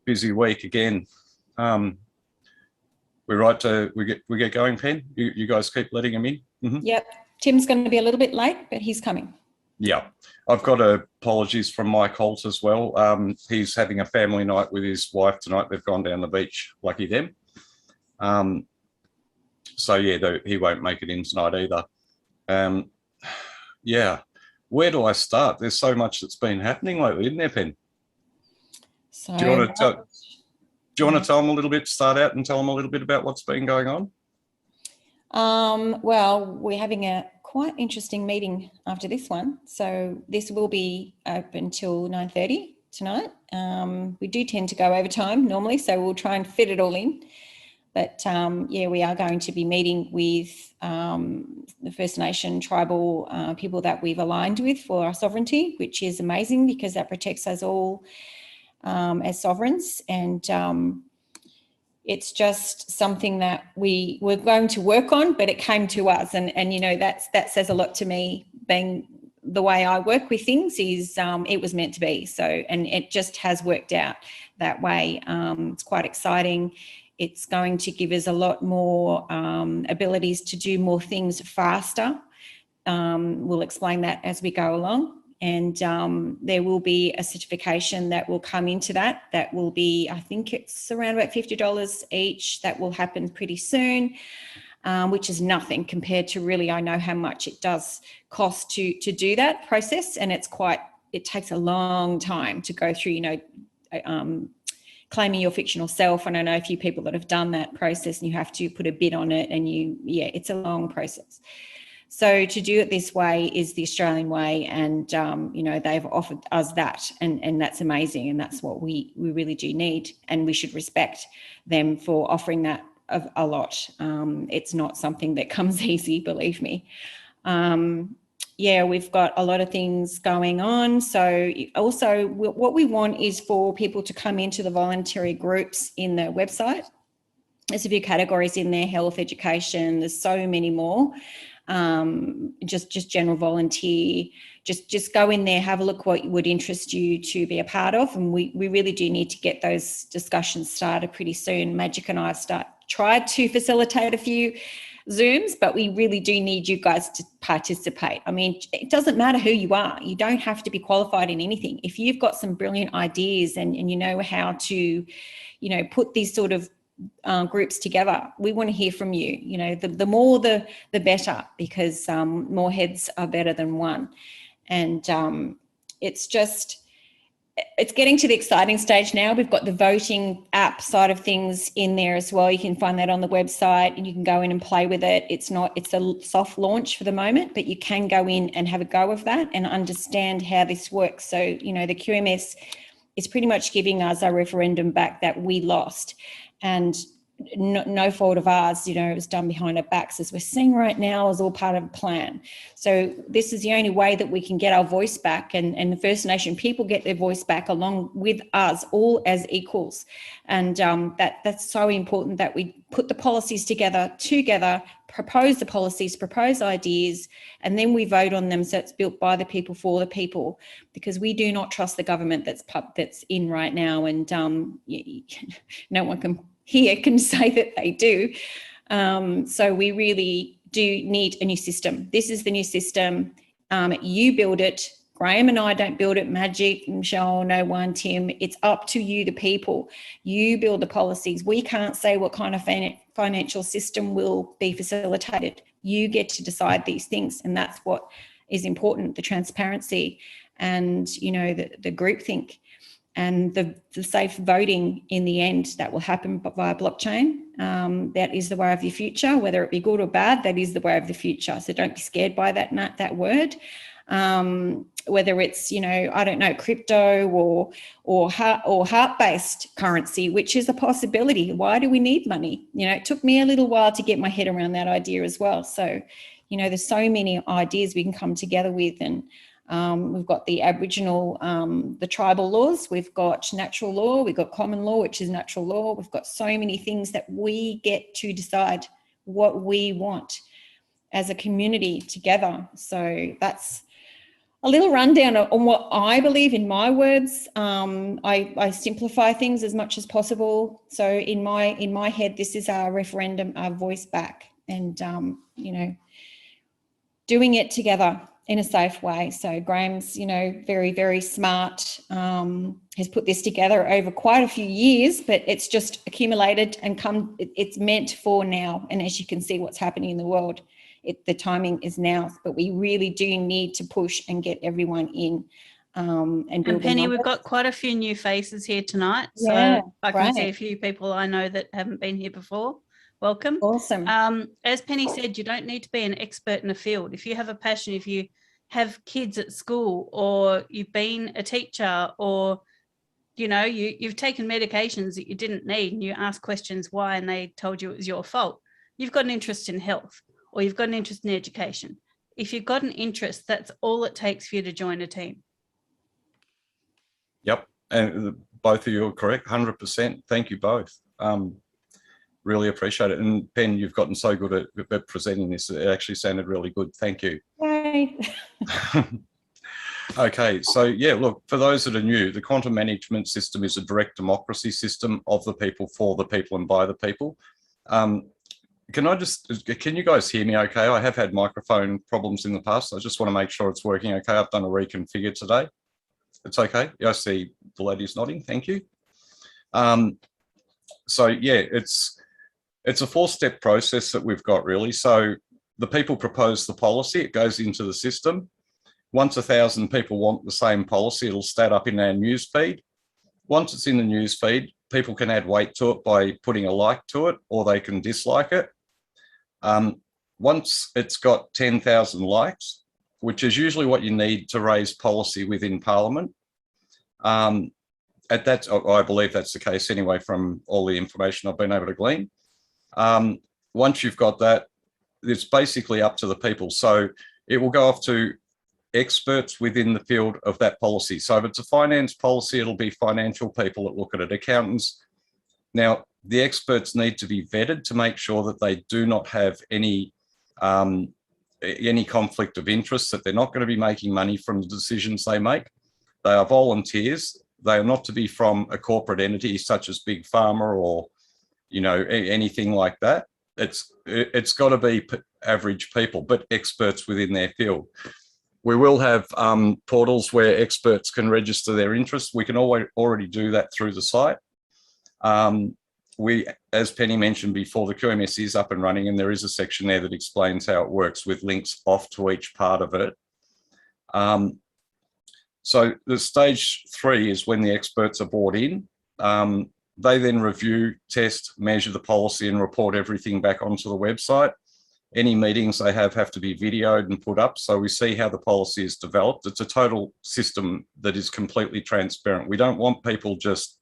busy week again. We get going, Pen? You guys keep letting him in? Mm-hmm. Yep. Tim's going to be a little bit late, but he's coming. Yeah. I've got apologies from Mike Holt as well. He's having a family night with his wife tonight. They've gone down the beach. Lucky them. So, yeah, he won't make it in tonight either. Yeah. Where do I start? There's so much that's been happening lately, isn't there, Pen? So, do you want to tell them a little bit, start out and tell them a little bit about what's been going on? Well, we're having a quite interesting meeting after this one. So this will be open till 9:30 tonight. We do tend to go over time normally, so we'll try and fit it all in. But yeah, we are going to be meeting with the First Nation tribal people that we've aligned with for our sovereignty, which is amazing because that protects us all as sovereigns. And it's just something that we were going to work on, but it came to us. And you know, that says a lot to me, being the way I work with things is it was meant to be. So, and it just has worked out that way. It's quite exciting. It's going to give us a lot more abilities to do more things faster. We'll explain that as we go along. And there will be a certification that will come into that. That will be, I think it's around about $50 each. That will happen pretty soon, which is nothing compared to really, I know how much it does cost to do that process. And it takes a long time to go through, you know, claiming your fictional self. And I know a few people that have done that process and you have to put a bid on it and yeah, it's a long process. So to do it this way is the Australian way, and you know, they've offered us that, and that's amazing, and that's what we really do need, and we should respect them for offering that a lot. It's not something that comes easy, believe me. Yeah, we've got a lot of things going on. So also what we want is for people to come into the voluntary groups in the website. There's a few categories in there: health, education, there's so many more. Just general volunteer, just go in there, have a look what would interest you to be a part of. And we really do need to get those discussions started pretty soon. Magic and I have tried to facilitate a few Zooms, but we really do need you guys to participate. I mean, it doesn't matter who you are. You don't have to be qualified in anything. If you've got some brilliant ideas and you know how to, you know, put these sort of groups together, we want to hear from you. You know, the more the better, because more heads are better than one. And it's getting to the exciting stage now. We've got the voting app side of things in there as well. You can find that on the website and you can go in and play with it. It's a soft launch for the moment, but you can go in and have a go of that and understand how this works. So, you know, the QMS is pretty much giving us our referendum back that we lost. And no fault of ours, you know, it was done behind our backs, as we're seeing right now, is all part of a plan. So this is the only way that we can get our voice back, and the First Nation people get their voice back along with us, all as equals. And that's so important that we put the policies together, propose the policies, propose ideas, and then we vote on them so it's built by the people for the people, because we do not trust the government that's in right now, and no one here can say that they do. So we really do need a new system. This is the new system. You build it. Graham and I don't build it. Magic, Michelle, no one, Tim. It's up to you, the people. You build the policies. We can't say what kind of financial system will be facilitated. You get to decide these things, and that's what is important, the transparency and, you know, the groupthink. And the safe voting in the end that will happen via blockchain. That is the way of the future, whether it be good or bad, that is the way of the future. So don't be scared by that word. Whether it's, you know, I don't know, crypto or heart-based currency, which is a possibility. Why do we need money? You know, it took me a little while to get my head around that idea as well. So, you know, there's so many ideas we can come together with, and we've got the Aboriginal, the tribal laws, we've got natural law, we've got common law, which is natural law. We've got so many things that we get to decide what we want as a community together. So that's A little rundown on what I believe in my words. I simplify things as much as possible. So in my head, this is our referendum, our voice back, and you know, doing it together in a safe way. So Graham's, you know, very, very smart, has put this together over quite a few years, but it's just accumulated and it's meant for now. And as you can see what's happening in the world, the timing is now, but we really do need to push and get everyone in. And Penny, we've got quite a few new faces here tonight. So yeah, I can see a few people I know that haven't been here before. Welcome. Awesome. As Penny said, you don't need to be an expert in a field. If you have a passion, if you have kids at school, or you've been a teacher, or you know, you've taken medications that you didn't need and you ask questions why and they told you it was your fault, you've got an interest in health, or you've got an interest in education. If you've got an interest, that's all it takes for you to join a team. Yep, and both of you are correct, 100%. Thank you both. Really appreciate it. And Ben, you've gotten so good at presenting this. It actually sounded really good. Thank you. Yay. Okay, so yeah, look, for those that are new, the quantum management system is a direct democracy system of the people, for the people, and by the people. Can you guys hear me okay? I have had microphone problems in the past. I just want to make sure it's working okay. I've done a reconfigure today. It's okay. Yeah, I see the ladies nodding. Thank you. So yeah, it's a 4-step process that we've got, really. So the people propose the policy, it goes into the system. Once 1,000 people want the same policy, it'll stat up in our news feed. Once it's in the news feed, people can add weight to it by putting a like to it, or they can dislike it. Once it's got 10,000 likes, which is usually what you need to raise policy within Parliament, at that, I believe that's the case anyway from all the information I've been able to glean. Once you've got that, it's basically up to the people. So it will go off to experts within the field of that policy. So if it's a finance policy, it'll be financial people that look at it, accountants. Now, the experts need to be vetted to make sure that they do not have any conflict of interest, that they're not going to be making money from the decisions they make. They are volunteers. They are not to be from a corporate entity such as Big Pharma or, you know, anything like that. It's got to be average people, but experts within their field. We will have portals where experts can register their interest. We can already do that through the site. As Penny mentioned before, the QMS is up and running, and there is a section there that explains how it works with links off to each part of it. So the stage 3 is when the experts are brought in. They then review, test, measure the policy and report everything back onto the website. Any meetings they have to be videoed and put up, so we see how the policy is developed. It's a total system that is completely transparent. We don't want people just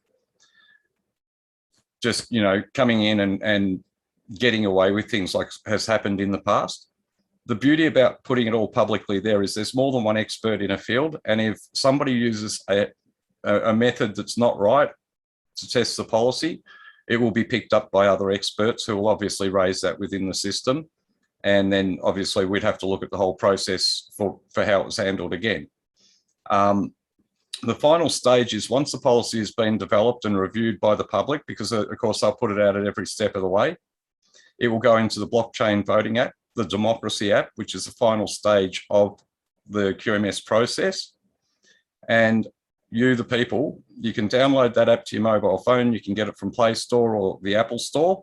you know, coming in and getting away with things like has happened in the past. The beauty about putting it all publicly there is there's more than one expert in a field, and if somebody uses a method that's not right to test the policy, it will be picked up by other experts who will obviously raise that within the system. And then obviously we'd have to look at the whole process for how it was handled again. The final stage is once the policy has been developed and reviewed by the public, because of course they'll put it out at every step of the way, it will go into the blockchain voting app, the democracy app, which is the final stage of the QMS process. And you, the people, you can download that app to your mobile phone. You can get it from Play Store or the Apple Store.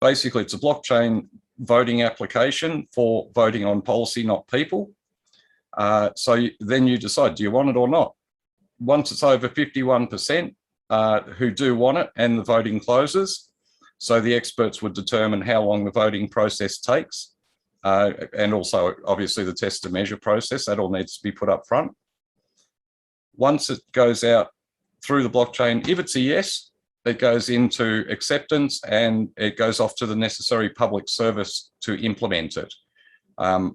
Basically, it's a blockchain voting application for voting on policy, not people. So then you decide, do you want it or not? Once it's over 51% who do want it and the voting closes, so the experts would determine how long the voting process takes, and also obviously the test and measure process, that all needs to be put up front. Once it goes out through the blockchain, if it's a yes, it goes into acceptance and it goes off to the necessary public service to implement it.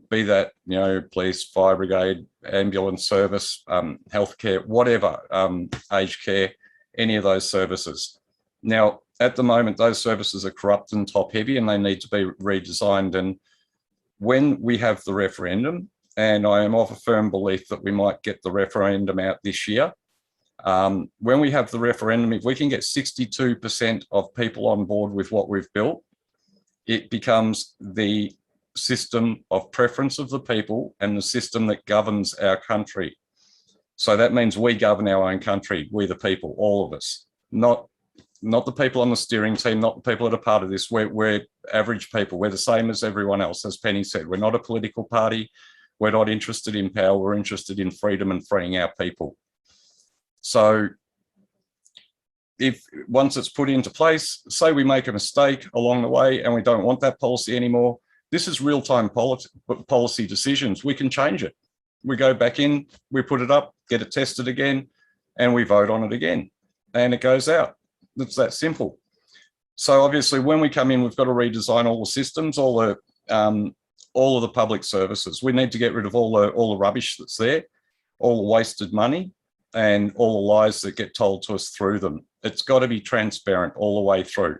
Be that, you know, police, fire brigade, ambulance service, healthcare, whatever, aged care, any of those services. Now, at the moment, those services are corrupt and top heavy and they need to be redesigned. And when we have the referendum, and I am of a firm belief that we might get the referendum out this year. When we have the referendum, if we can get 62% of people on board with what we've built, it becomes the system of preference of the people and the system that governs our country. So that means we govern our own country, we the people, all of us, not the people on the steering team, not the people that are part of this. We're average people. We're the same as everyone else, as Penny said. We're not a political party. We're not interested in power. We're interested in freedom and freeing our people. So if once it's put into place, say we make a mistake along the way and we don't want that policy anymore, this is real-time policy decisions. We can change it. We go back in, we put it up, get it tested again, and we vote on it again, and it goes out. It's that simple. So obviously when we come in, we've got to redesign all the systems, all of the public services. We need to get rid of all the rubbish that's there, all the wasted money, and all the lies that get told to us through them. It's got to be transparent all the way through.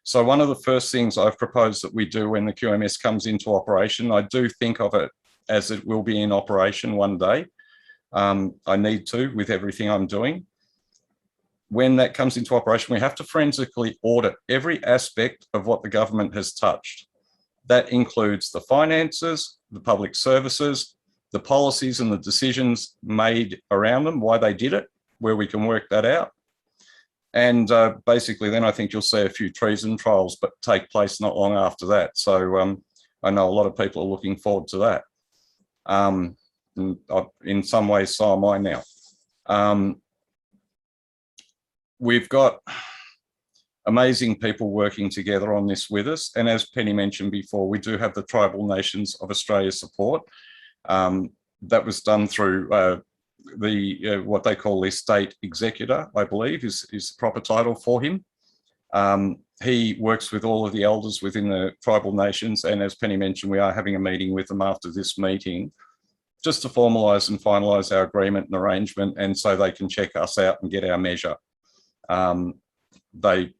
So one of the first things I've proposed that we do when the QMS comes into operation, I do think of it as it will be in operation one day. I need to, with everything I'm doing. When that comes into operation, we have to forensically audit every aspect of what the government has touched. That includes the finances, the public services, the policies and the decisions made around them, why they did it, where we can work that out. And basically then I think you'll see a few treason trials but take place not long after that. So I know a lot of people are looking forward to that. In some ways, so am I now. We've got amazing people working together on this with us. And as Penny mentioned before, we do have the Tribal Nations of Australia support. That was done through what they call the state executor, I believe is the proper title for him. He works with all of the elders within the tribal nations. And as Penny mentioned, we are having a meeting with them after this meeting, just to formalise and finalise our agreement and arrangement, and so they can check us out and get our measure. They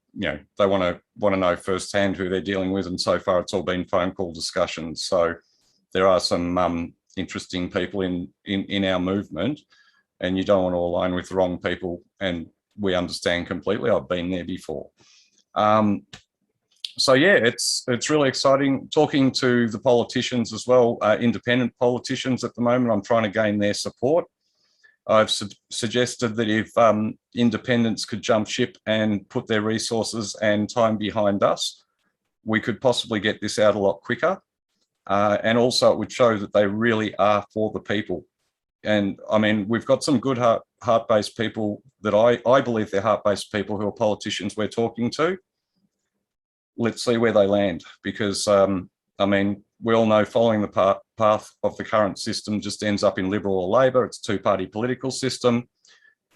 want to know firsthand who they're dealing with, and so far it's all been phone call discussions. So there are some interesting people in our movement, and you don't want to align with the wrong people, and we understand completely. I've been there before. So yeah, it's really exciting talking to the politicians as well, independent politicians at the moment. I'm trying to gain their support. I've suggested that if independents could jump ship and put their resources and time behind us, we could possibly get this out a lot quicker. And also it would show that they really are for the people. And I mean, we've got some good heart-based people that I believe they're heart-based people who are politicians we're talking to. Let's see where they land, because I mean, we all know following the path of the current system just ends up in Liberal or Labor. It's a two-party political system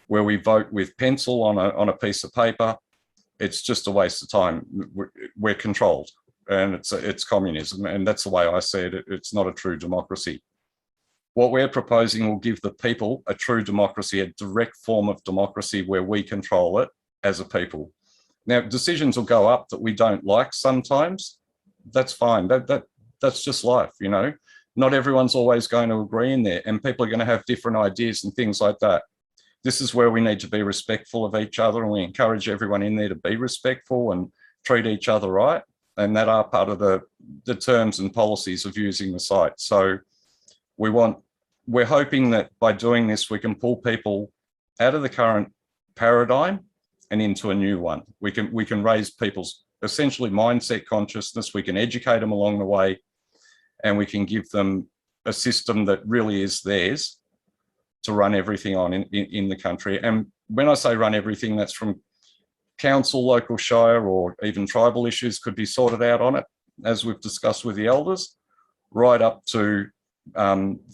where we vote with pencil on a piece of paper. It's just a waste of time. We're controlled, and it's communism, and that's the way I see it. It's not a true democracy. What we're proposing will give the people a true democracy, a direct form of democracy where we control it as a people. Now, decisions will go up that we don't like sometimes. That's fine. That's just life, you know. Not everyone's always going to agree in there, and people are going to have different ideas and things like that. This is where we need to be respectful of each other, and we encourage everyone in there to be respectful and treat each other right. And that are part of the terms and policies of using the site. So we're hoping that by doing this, we can pull people out of the current paradigm and into a new one. We can raise people's essentially mindset consciousness. We can educate them along the way, and we can give them a system that really is theirs to run everything on in the country. And when I say run everything, that's from council, local shire, or even tribal issues could be sorted out on it, as we've discussed with the elders, right up to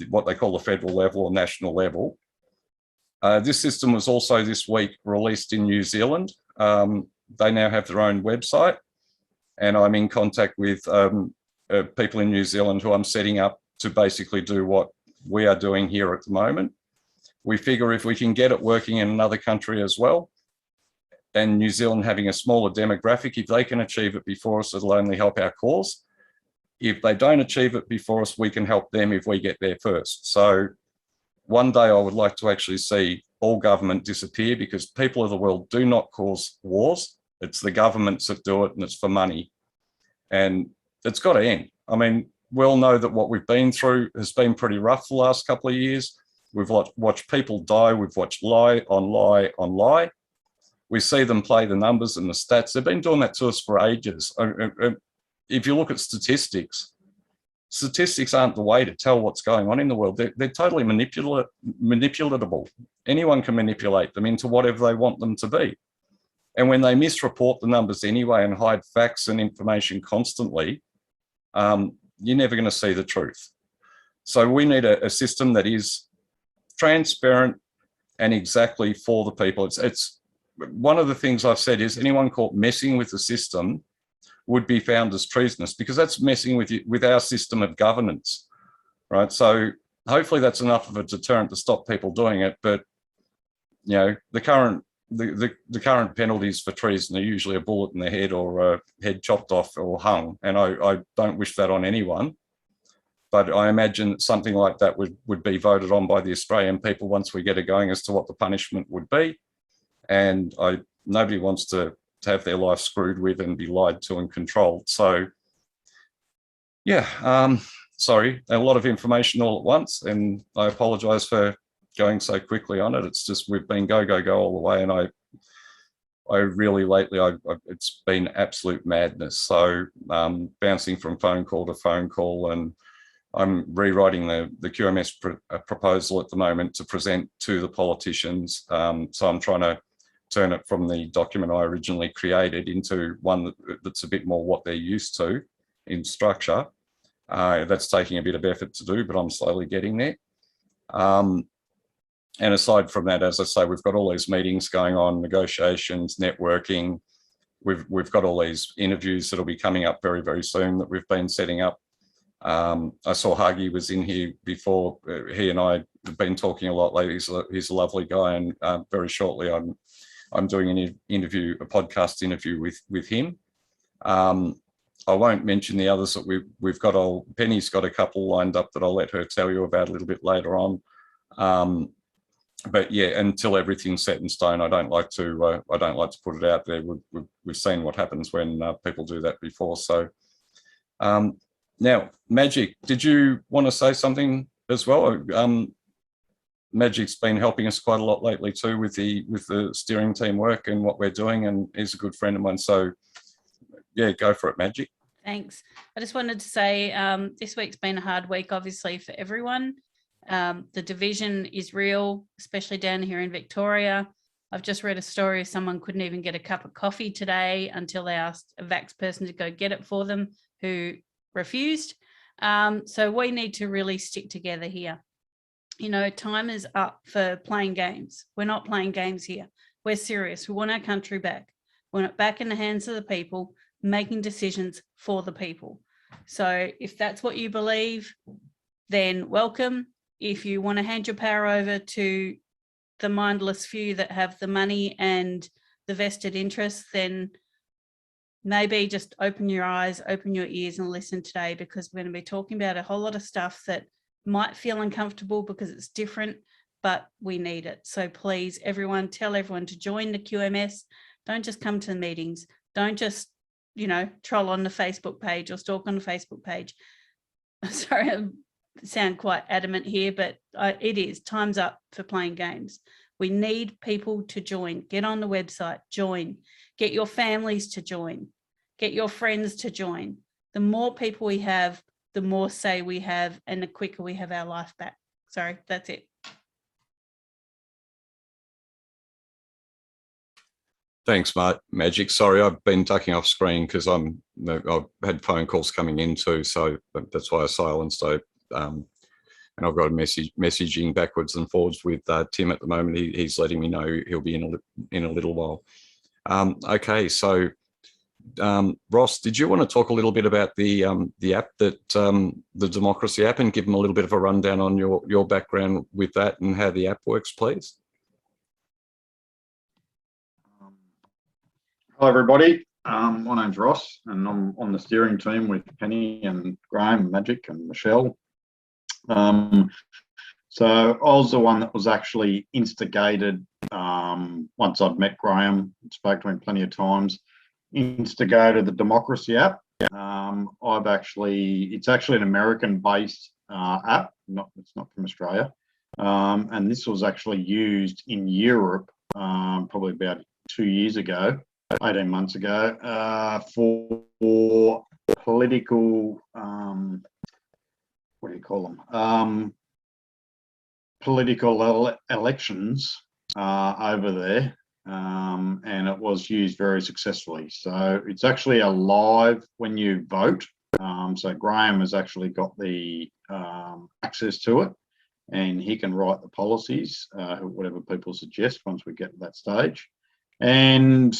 what they call the federal level or national level. This system was also this week released in New Zealand. They now have their own website, and I'm in contact with people in New Zealand who I'm setting up to basically do what we are doing here at the moment. We figure if we can get it working in another country as well, and New Zealand having a smaller demographic, if they can achieve it before us, it'll only help our cause. if they don't achieve it before us, we can help them if we get there first. So one day I would like to actually see all government disappear, because people of the world do not cause wars. It's the governments that do it, and it's for money. And it's got to end. I mean, we all know that what we've been through has been pretty rough the last couple of years. We've watched people die. We've watched lie on lie on lie. We see them play the numbers and the stats. They've been doing that to us for ages. If you look at statistics aren't the way to tell what's going on in the world. They're totally manipulatable. Anyone can manipulate them into whatever they want them to be. And when they misreport the numbers anyway and hide facts and information constantly, you're never going to see the truth. So we need a system that is transparent and exactly for the people. It's one of the things I've said is anyone caught messing with the system would be found as treasonous, because that's messing with our system of governance, right? So hopefully that's enough of a deterrent to stop people doing it. But you know, the current penalties for treason are usually a bullet in the head or a head chopped off or hung, and I don't wish that on anyone. But I imagine something like that would be voted on by the Australian people once we get it going as to what the punishment would be. And nobody wants to have their life screwed with and be lied to and controlled. So yeah, sorry, a lot of information all at once, and I apologise for going so quickly on it. It's just we've been go all the way, and I really lately it's been absolute madness. So bouncing from phone call to phone call, and I'm rewriting the QMS proposal at the moment to present to the politicians. So I'm trying to turn it from the document I originally created into one that's a bit more what they're used to in structure. That's taking a bit of effort to do, but I'm slowly getting there. And aside from that, as I say, we've got all these meetings going on, negotiations, networking. We've got all these interviews that'll be coming up very, very soon that we've been setting up. I saw Huggy was in here before. He and I have been talking a lot lately. He's a lovely guy, and very shortly I'm doing an interview, a podcast interview with him. I won't mention the others that we've got. Penny's got a couple lined up that I'll let her tell you about a little bit later on. But yeah, until everything's set in stone, I don't like to put it out there. We've seen what happens when people do that before. So now, Magic, did you want to say something as well? Magic's been helping us quite a lot lately too with the steering team work and what we're doing, and he's a good friend of mine. So yeah, go for it, Magic. Thanks. I just wanted to say this week's been a hard week, obviously, for everyone. The division is real, especially down here in Victoria. I've just read a story of someone couldn't even get a cup of coffee today until they asked a vax person to go get it for them, who refused. So we need to really stick together here. You know, time is up for playing games. We're not playing games here. We're serious. We want our country back. We want it back in the hands of the people, making decisions for the people. So if that's what you believe, then welcome. If you want to hand your power over to the mindless few that have the money and the vested interests, then maybe just open your eyes, open your ears and listen today, because we're going to be talking about a whole lot of stuff that might feel uncomfortable because it's different, but we need it. So please, everyone, tell everyone to join the QMS. Don't just come to the meetings. Don't just, you know, troll on the Facebook page or stalk on the Facebook page. Sorry, I sound quite adamant here, but it is. Time's up for playing games. We need people to join. Get on the website, join. Get your families to join. Get your friends to join. The more people we have, the more say we have, and the quicker we have our life back. Sorry, that's it. Thanks, Magic. Sorry, I've been ducking off screen because I've had phone calls coming in too, so that's why I silenced it. And I've got a messaging backwards and forwards with Tim at the moment. He's letting me know he'll be in a little while. Okay, so Ross, did you want to talk a little bit about the app, that the Democracy app, and give them a little bit of a rundown on your background with that and how the app works, please? Hello, everybody. My name's Ross, and I'm on the steering team with Penny and Graham, Magic, and Michelle. So I was the one that was actually instigated, once I'd met Graham, spoke to him plenty of times, instigated the Democracy app. It's actually an American-based app, it's not from Australia. And this was actually used in Europe probably about 2 years ago, 18 months ago, for political, what do you call them? Political elections over there, and it was used very successfully. So it's actually a live when you vote. So Graham has actually got the access to it, and he can write the policies, whatever people suggest once we get to that stage. And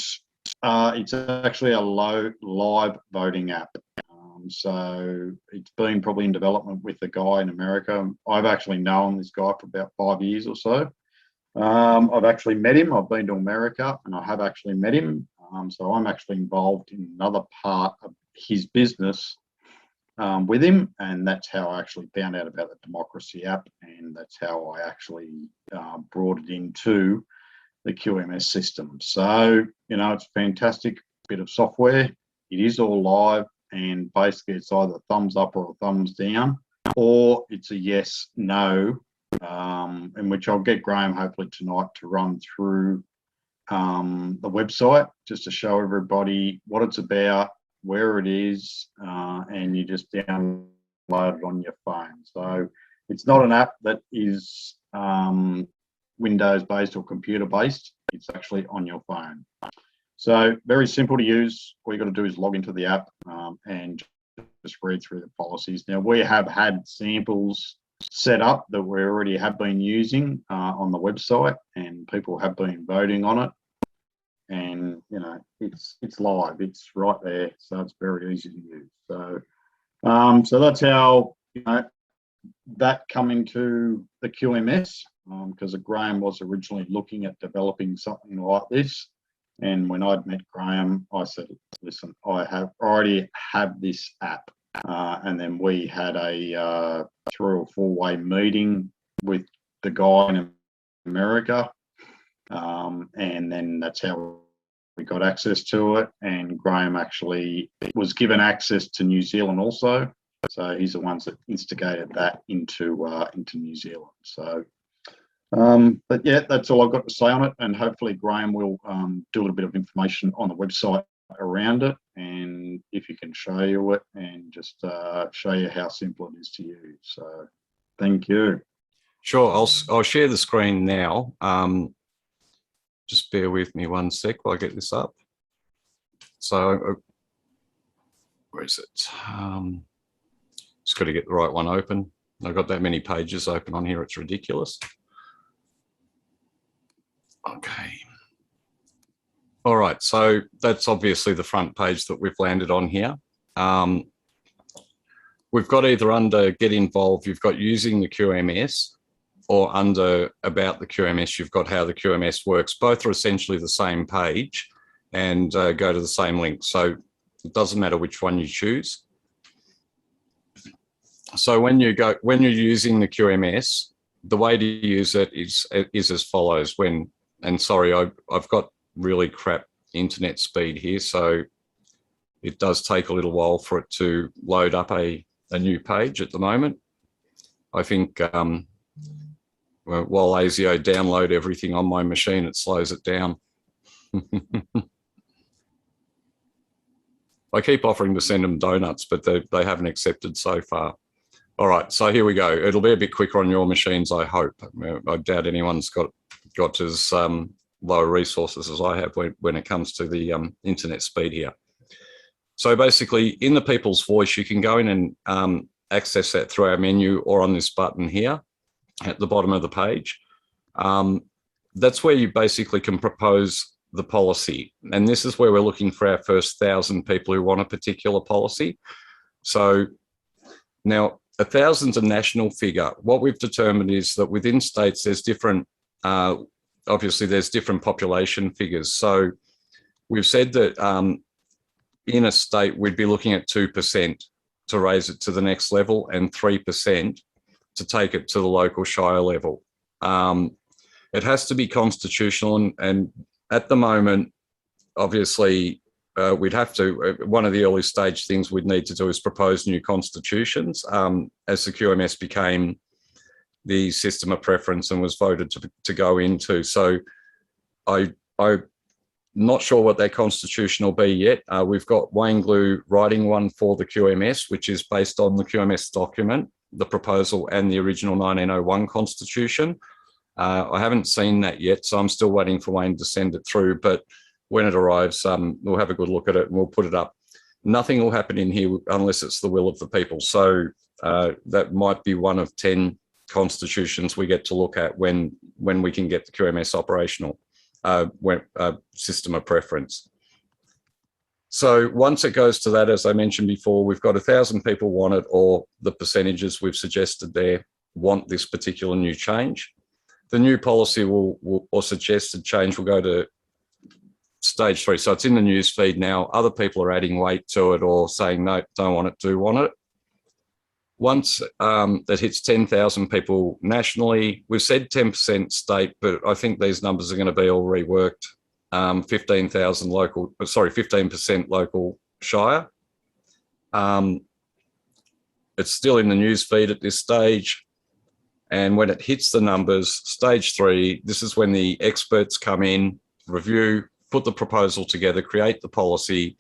it's actually a live voting app. So it's been probably in development with a guy in America. I've actually known this guy for about 5 years or so. I've actually met him. I've been to America and I have actually met him. So I'm actually involved in another part of his business with him, and that's how I actually found out about the Democracy app, and that's how I actually brought it into the QMS system. So, you know, it's a fantastic bit of software. It is all live, and basically it's either a thumbs up or a thumbs down, or it's a yes, no, in which I'll get Graham hopefully tonight to run through the website just to show everybody what it's about, where it is, and you just download it on your phone. So it's not an app that is Windows based or computer based. It's actually on your phone. So very simple to use. All you got to do is log into the app and just read through the policies. Now, we have had samples set up that we already have been using on the website, and people have been voting on it. And you know, it's live. It's right there, so it's very easy to use. So, so that's how, you know, that come into the QMS, because Graham was originally looking at developing something like this. And when I'd met Graham, I said, listen, I already have this app. And then we had a 3 or 4 way meeting with the guy in America. And then that's how we got access to it. And Graham actually was given access to New Zealand also. So he's the ones that instigated that into New Zealand. So, but yeah, that's all I've got to say on it. And hopefully Graham will do a little bit of information on the website around it, and if you can show you it and just show you how simple it is to use. So thank you. Sure, I'll share the screen now. Just bear with me 1 sec while I get this up. So where is it? Just got to get the right one open. I've got that many pages open on here, it's ridiculous. Okay. All right, so that's obviously the front page that we've landed on here. We've got either under Get Involved, you've got Using the QMS, or under About the QMS, you've got How the QMS Works. Both are essentially the same page and go to the same link. So it doesn't matter which one you choose. So when you're using the QMS, the way to use it is as follows. And sorry, I've got really crap internet speed here, so it does take a little while for it to load up a new page at the moment. I think while ASIO download everything on my machine, it slows it down. I keep offering to send them donuts, but they haven't accepted so far. All right, so here we go. It'll be a bit quicker on your machines, I hope. I doubt anyone's got as lower resources as I have when it comes to the internet speed here. So basically, in the People's Voice, you can go in and access that through our menu or on this button here at the bottom of the page. That's where you basically can propose the policy. And this is where we're looking for our first 1,000 people who want a particular policy. So now, 1,000's a national figure. What we've determined is that within states, there's different, obviously there's different population figures. So we've said that in a state, we'd be looking at 2% to raise it to the next level and 3% to take it to the local shire level. It has to be constitutional, and at the moment, obviously, we'd have to, one of the early stage things we'd need to do is propose new constitutions as the QMS became the system of preference and was voted to go into. So I'm not sure what that constitution will be yet. We've got Wayne Glue writing one for the QMS, which is based on the QMS document, the proposal and the original 1901 constitution. I haven't seen that yet, so I'm still waiting for Wayne to send it through, but when it arrives, we'll have a good look at it and we'll put it up. Nothing will happen in here unless it's the will of the people. So that might be one of 10 constitutions we get to look at when we can get the QMS operational, system of preference. So once it goes to that, as I mentioned before, we've got 1,000 people want it, or the percentages we've suggested there want this particular new change. The new policy or suggested change will go to stage 3. So it's in the news feed now. Other people are adding weight to it or saying, no, don't want it, do want it. Once that hits 10,000 people nationally, we've said 10% state, but I think these numbers are going to be all reworked. 15,000 local, sorry, 15% local shire. It's still in the news feed at this stage. And when it hits the numbers, stage 3, this is when the experts come in, review, put the proposal together, create the policy,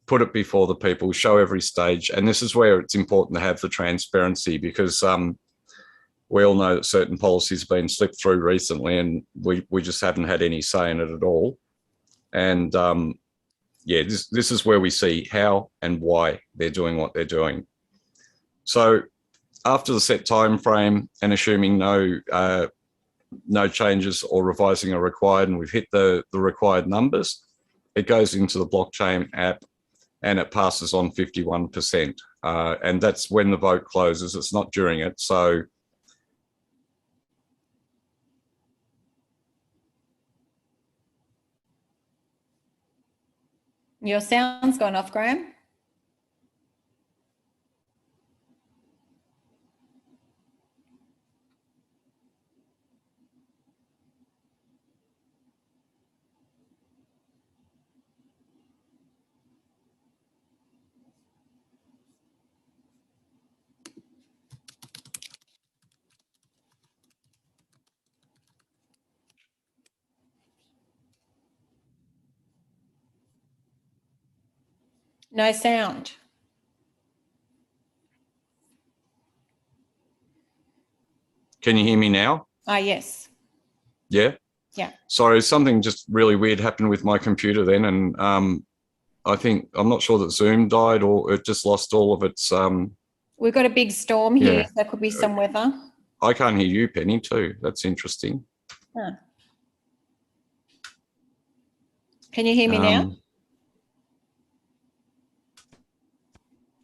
put it before the people, show every stage. And this is where it's important to have the transparency, because we all know that certain policies have been slipped through recently and we just haven't had any say in it at all. And yeah, this is where we see how and why they're doing what they're doing. So after the set time frame and assuming no changes or revising are required, and we've hit the required numbers, it goes into the blockchain app and it passes on 51%. And that's when the vote closes. It's not during it. So your sound's gone off, Graham. No sound. can you hear me now? Yes. Yeah? Yeah. Sorry, something just really weird happened with my computer then. And I think, I'm not sure that Zoom died or it just lost all of its... We've got a big storm here, Yeah. so there could be some weather. I can't hear you, Penny, too. That's interesting. Huh. Can you hear me now?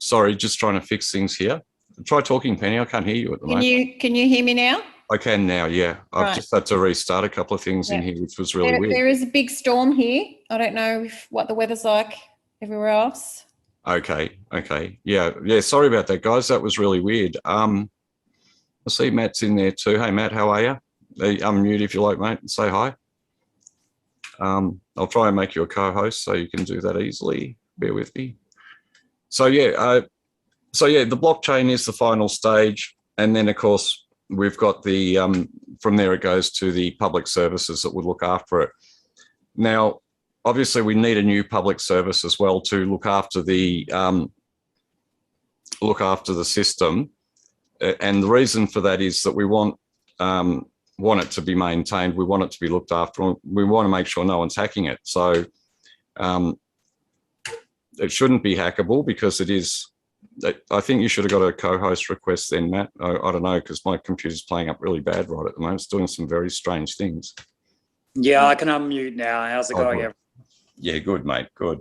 Sorry, just trying to fix things here. Try talking, Penny. I can't hear you at the moment. Can you hear me now? I can now, yeah. I've Right. just had to restart a couple of things in here, which was really weird. There is a big storm here. I don't know what the weather's like everywhere else. Okay. Yeah, sorry about that, guys. That was really weird. I see Matt's in there too. Hey, Matt, how are you? Unmute if you like, mate, and say hi. I'll try and make you a co-host so you can do that easily. Bear with me. So yeah, the blockchain is the final stage. And then, of course, we've got the, from there it goes to the public services that would look after it. Now, obviously, we need a new public service as well to look after the system. And the reason for that is that we want it to be maintained. We want it to be looked after. We want to make sure no one's hacking it. So it shouldn't be hackable because it is. I think you should have got a co-host request then, Matt. I don't know, because my computer's playing up really bad right at the moment. It's doing some very strange things. Yeah, I can unmute now. How's it going? Good. Yeah, good, mate. Good.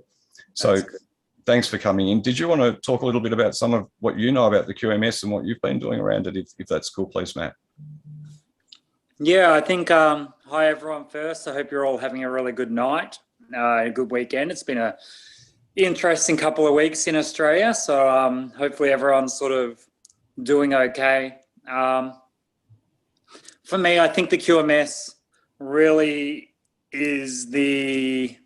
So That's good. Thanks for coming in. Did you want to talk a little bit about some of what you know about the QMS and what you've been doing around it, if that's cool, please, Matt? Yeah, I think, hi everyone first. I hope you're all having a really good night, a good weekend. It's been a interesting couple of weeks in Australia. So hopefully everyone's sort of doing okay. For me, I think the QMS really is the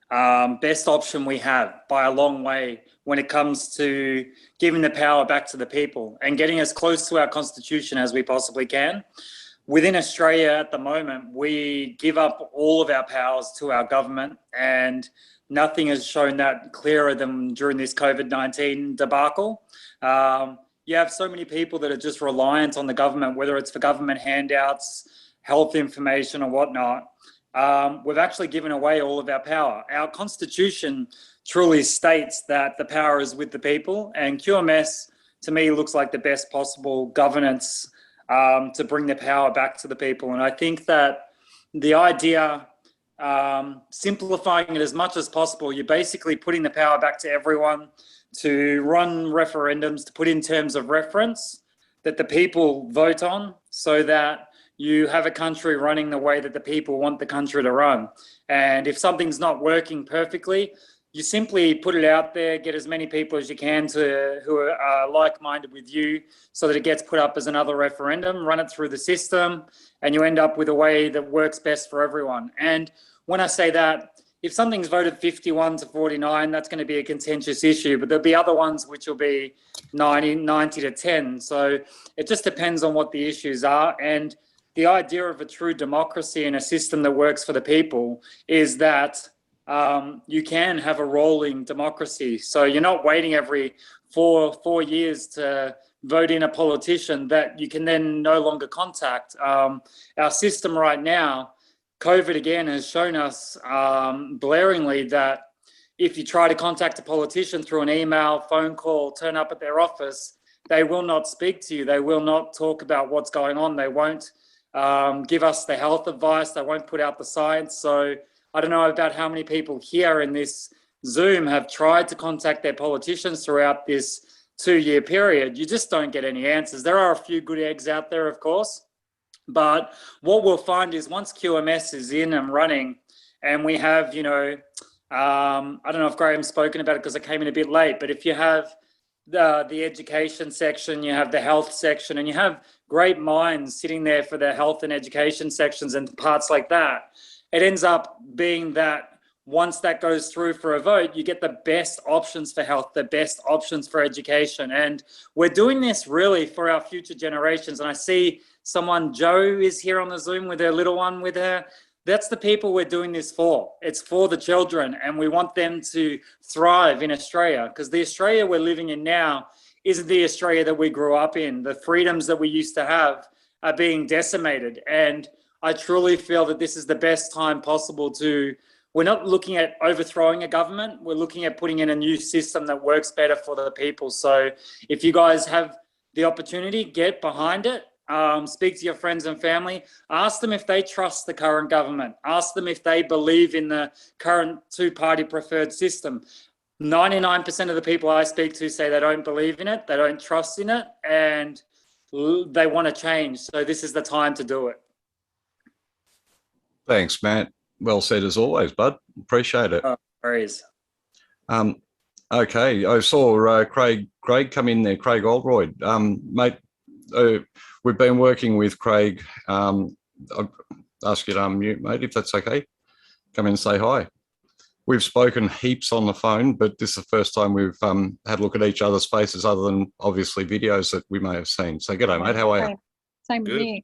best option we have by a long way when it comes to giving the power back to the people and getting as close to our constitution as we possibly can. Within Australia at the moment, we give up all of our powers to our government, and nothing has shown that clearer than during this COVID-19 debacle. You have so many people that are just reliant on the government, whether it's for government handouts, health information or whatnot. We've actually given away all of our power. Our constitution truly states that the power is with the people, and QMS to me looks like the best possible governance to bring the power back to the people. And I think that the idea, simplifying it as much as possible, you're basically putting the power back to everyone to run referendums, to put in terms of reference that the people vote on, so that you have a country running the way that the people want the country to run. And if something's not working perfectly, you simply put it out there, get as many people as you can who are like-minded with you, so that it gets put up as another referendum, run it through the system, and you end up with a way that works best for everyone. And when I say that, if something's voted 51 to 49, that's going to be a contentious issue, but there'll be other ones which will be 90 to 10. So it just depends on what the issues are. And the idea of a true democracy and a system that works for the people is that you can have a rolling democracy. So you're not waiting every four years to vote in a politician that you can then no longer contact. Our system right now, COVID again has shown us blaringly that if you try to contact a politician through an email, phone call, turn up at their office, they will not speak to you. They will not talk about what's going on. They won't give us the health advice. They won't put out the science. So I don't know about how many people here in this Zoom have tried to contact their politicians throughout this 2-year period. You just don't get any answers. There are a few good eggs out there, of course. But what we'll find is once QMS is in and running, and we have, I don't know if Graham's spoken about it because I came in a bit late, but if you have the education section, you have the health section, and you have great minds sitting there for the health and education sections and parts like that, it ends up being that once that goes through for a vote, you get the best options for health, the best options for education. And we're doing this really for our future generations. And I see someone, Joe, is here on the Zoom with her little one with her. That's the people we're doing this for. It's for the children, and we want them to thrive in Australia, because the Australia we're living in now isn't the Australia that we grew up in. The freedoms that we used to have are being decimated. And I truly feel that this is the best time possible we're not looking at overthrowing a government. We're looking at putting in a new system that works better for the people. So if you guys have the opportunity, get behind it. Speak to your friends and family. Ask them if they trust the current government. Ask them if they believe in the current two-party preferred system. 99% of the people I speak to say they don't believe in it, they don't trust in it, and they want to change. So this is the time to do it. Thanks, Matt. Well said as always, bud. Appreciate it. No worries. Okay, I saw Craig come in there, Craig Oldroyd. Mate, we've been working with Craig. I'll ask you to unmute, mate, if that's okay. Come in and say hi. We've spoken heaps on the phone, but this is the first time we've had a look at each other's faces other than obviously videos that we may have seen. So g'day, mate. How are you? Same with you.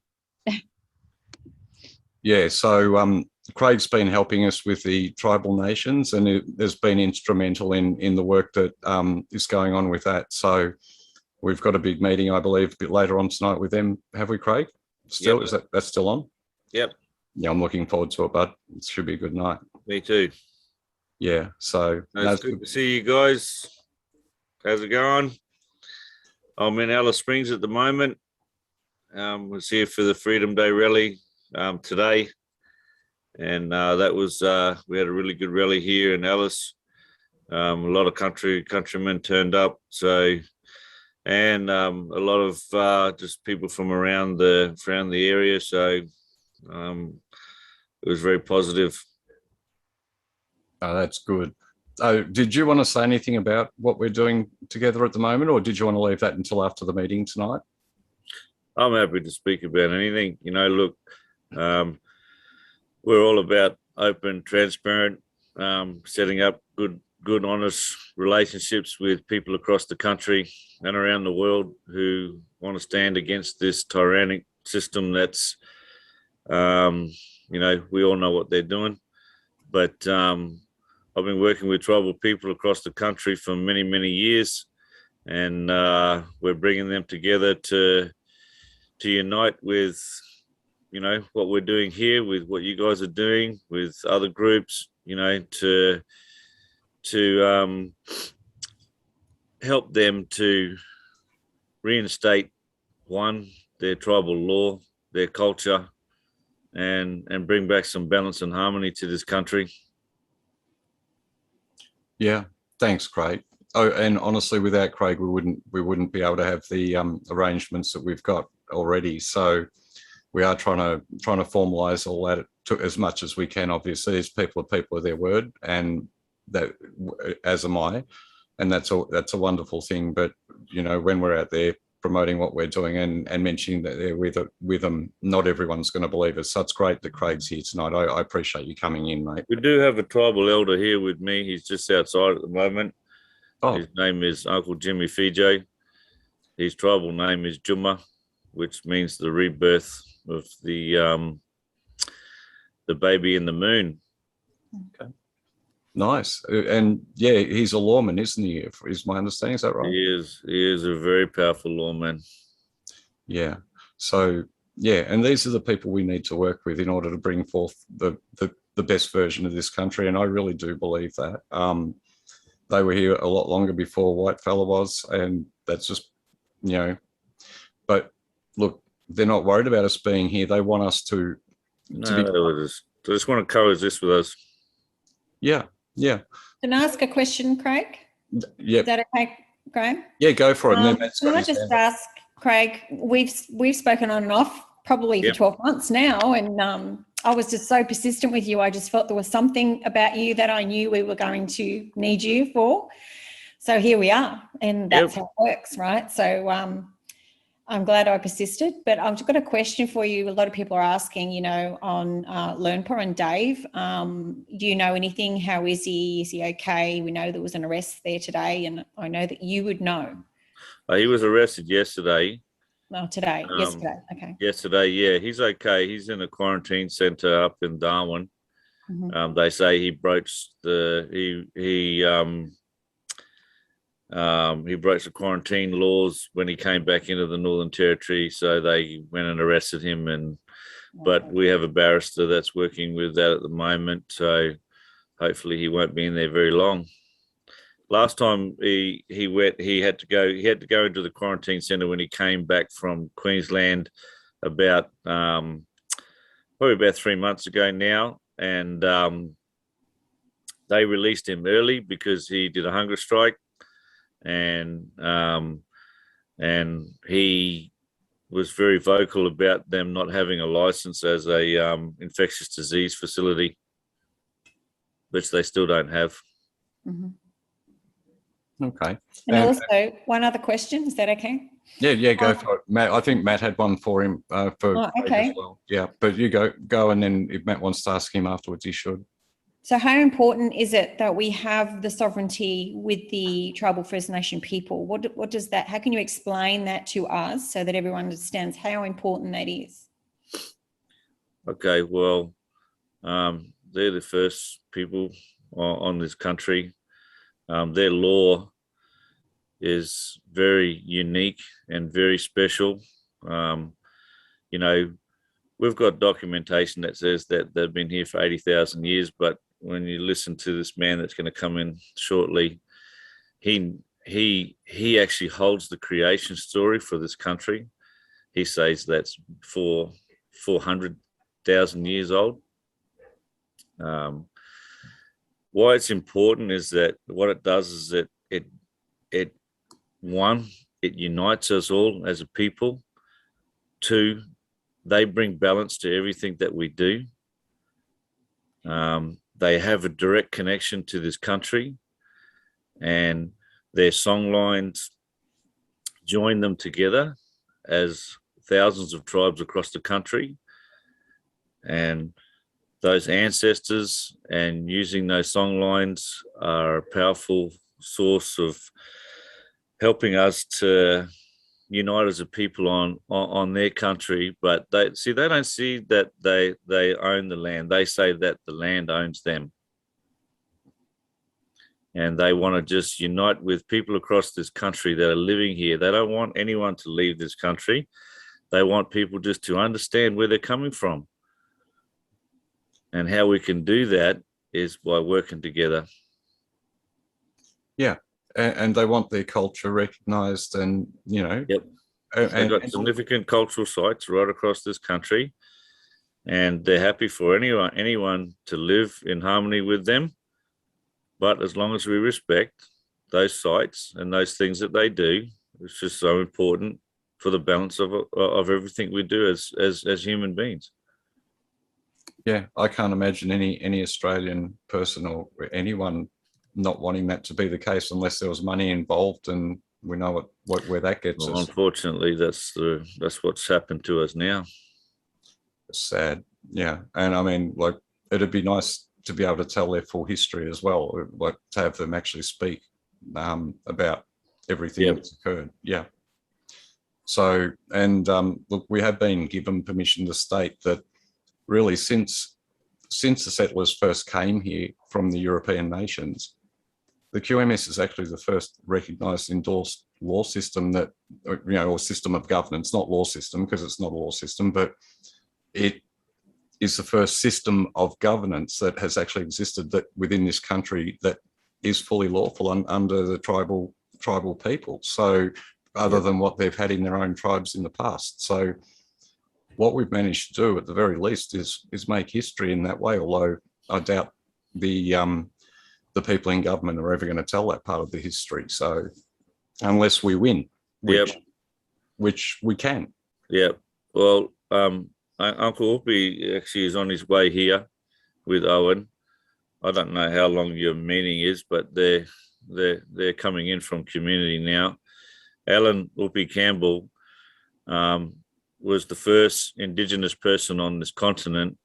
Yeah, so Craig's been helping us with the tribal nations, and it has been instrumental in the work that is going on with that. So we've got a big meeting, I believe, a bit later on tonight with them. Have we, Craig? Still, yep. That's still on? Yep. Yeah, I'm looking forward to it, bud. It should be a good night. Me too. Yeah, so it's good to see you guys. How's it going? I'm in Alice Springs at the moment. Was here for the Freedom Day rally today, and that was we had a really good rally here in Alice. A lot of countrymen turned up, so and a lot of just people from around the area. So it was very positive. Oh, that's good. Did you want to say anything about what we're doing together at the moment, or did you want to leave that until after the meeting tonight? I'm happy to speak about anything. Look, we're all about open, transparent, setting up good, honest relationships with people across the country and around the world who want to stand against this tyrannic system that's, we all know what they're doing. But I've been working with tribal people across the country for many, many years, and we're bringing them together to unite with, what we're doing here, with what you guys are doing, with other groups, to help them to reinstate their tribal law, their culture, and bring back some balance and harmony to this country. Yeah, thanks, Craig. Oh, and honestly, without Craig, we wouldn't be able to have the arrangements that we've got already. So we are trying to formalise all that as much as we can. Obviously, there's people of their word, and that, as am I, and that's a wonderful thing. But when we're out there promoting what we're doing and mentioning that they're with them, not everyone's going to believe us. So it's great that Craig's here tonight. I appreciate you coming in, mate. We do have a tribal elder here with me. He's just outside at the moment. Oh. His name is Uncle Jimmy Fiji. His tribal name is Juma, which means the rebirth of the baby in the moon. Okay. Nice. And yeah, he's a lawman, isn't he? Is my understanding, is that right? He is a very powerful lawman. Yeah. So yeah, and these are the people we need to work with in order to bring forth the best version of this country. And I really do believe that. They were here a lot longer before Whitefella was, and that's just, but look, they're not worried about us being here. They want us to be. They just want to coexist with us. Yeah. Yeah. Can I ask a question, Craig? Yeah. Is that okay, Graham? Yeah, go for it. Can I just ask, Craig, we've spoken on and off probably for 12 months now, and I was just so persistent with you. I just felt there was something about you that I knew we were going to need you for. So here we are, and that's how it works, right? So I'm glad I persisted, but I've got a question for you. A lot of people are asking, on LearnPo and Dave. Do you know anything? How is he? Is he okay? We know there was an arrest there today, and I know that you would know. He was arrested yesterday. Oh, yesterday. Okay. Yesterday, yeah, he's okay. He's in a quarantine centre up in Darwin. Mm-hmm. They say he broached the quarantine laws when he came back into the Northern Territory. So they went and arrested him, but we have a barrister that's working with that at the moment. So hopefully he won't be in there very long. Last time he had to go into the quarantine centre when he came back from Queensland about probably about 3 months ago now, and they released him early because he did a hunger strike, and he was very vocal about them not having a license as a infectious disease facility, which they still don't have. Mm-hmm. Okay. And also, one other question, is that okay? Yeah, go for it, Matt. I think Matt had one for him okay. as well. Yeah, but you go, and then if Matt wants to ask him afterwards, he should. So how important is it that we have the sovereignty with the tribal First Nation people? What does that, how can you explain that to us so that everyone understands how important that is? Okay, well, they're the first people on this country. Their law is very unique and very special. We've got documentation that says that they've been here for 80,000 years, but when you listen to this man that's going to come in shortly, he actually holds the creation story for this country. He says that's for 400,000 years old. Why it's important is that what it does is that it unites us all as a people. 2, they bring balance to everything that we do. They have a direct connection to this country. and their song lines join them together as thousands of tribes across the country. And those ancestors and using those song lines are a powerful source of helping us to unite as a people on their country. But they don't see that they own the land. They say that the land owns them. And they want to just unite with people across this country that are living here. They don't want anyone to leave this country. They want people just to understand where they're coming from. And how we can do that is by working together. Yeah, and they want their culture recognised, and Yep. and, They've got significant cultural sites right across this country, and they're happy for anyone to live in harmony with them. But as long as we respect those sites and those things that they do, it's just so important for the balance of everything we do as human beings. Yeah, I can't imagine any Australian person or anyone not wanting that to be the case, unless there was money involved, and we know where that gets Well, us. unfortunately, that's what's happened to us now. It's sad. Yeah, and I mean, like, it'd be nice to be able to tell their full history as well, like to have them actually speak about everything Yep. that's occurred. Yeah. So, and look, we have been given permission to state that really since the settlers first came here from the European nations, the QMS is actually the first recognised endorsed law system that, or system of governance, not law system, because it's not a law system, but it is the first system of governance that has actually existed that within this country that is fully lawful under the tribal people. So other than what they've had in their own tribes in the past. So what we've managed to do at the very least is make history in that way, although I doubt the people in government are ever going to tell that part of the history. So unless we win, which we can. Yeah. Well, Uncle Whoopi actually is on his way here with Owen. I don't know how long your meeting is, but they're coming in from community now. Alan Whoopi Campbell was the first Indigenous person on this continent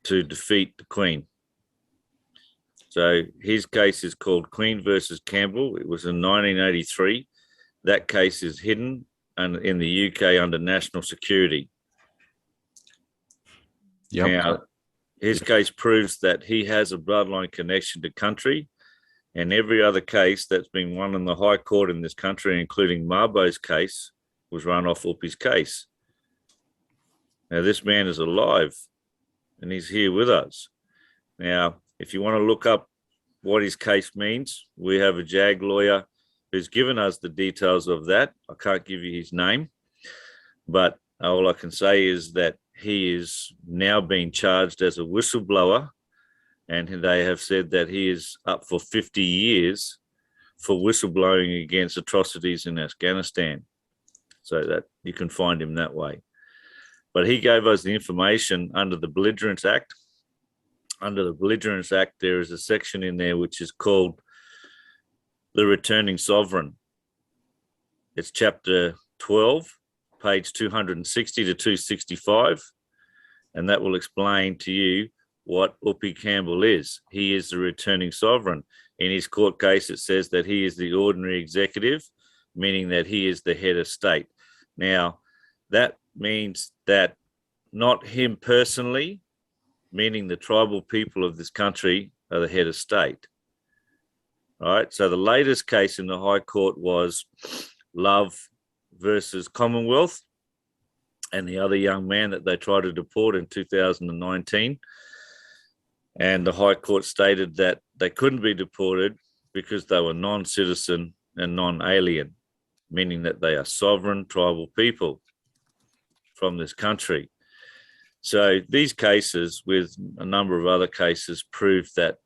to defeat the Queen. So his case is called Queen versus Campbell. It was in 1983. That case is hidden and in the UK under national security. Yep. Now, his case proves that he has a bloodline connection to country, and every other case that's been won in the High Court in this country, including Marbo's case, was run off Whoopi's case. Now, this man is alive, and he's here with us. Now, if you want to look up what his case means, we have a JAG lawyer who's given us the details of that. I can't give you his name, but all I can say is that he is now being charged as a whistleblower, and they have said that he is up for 50 years for whistleblowing against atrocities in Afghanistan. So that you can find him that way. But he gave us the information under the Belligerence Act. Under the Belligerence Act, there is a section in there which is called the Returning Sovereign. It's chapter 12, page 260 to 265. And that will explain to you what Whoopi Campbell is. He is the returning sovereign. In his court case, it says that he is the ordinary executive, meaning that he is the head of state. Now, that means that not him personally, meaning the tribal people of this country are the head of state. All right, so the latest case in the High Court was Love versus Commonwealth, and the other young man that they tried to deport in 2019. And the High Court stated that they couldn't be deported because they were non-citizen and non-alien, meaning that they are sovereign tribal people from this country. So these cases, with a number of other cases, prove that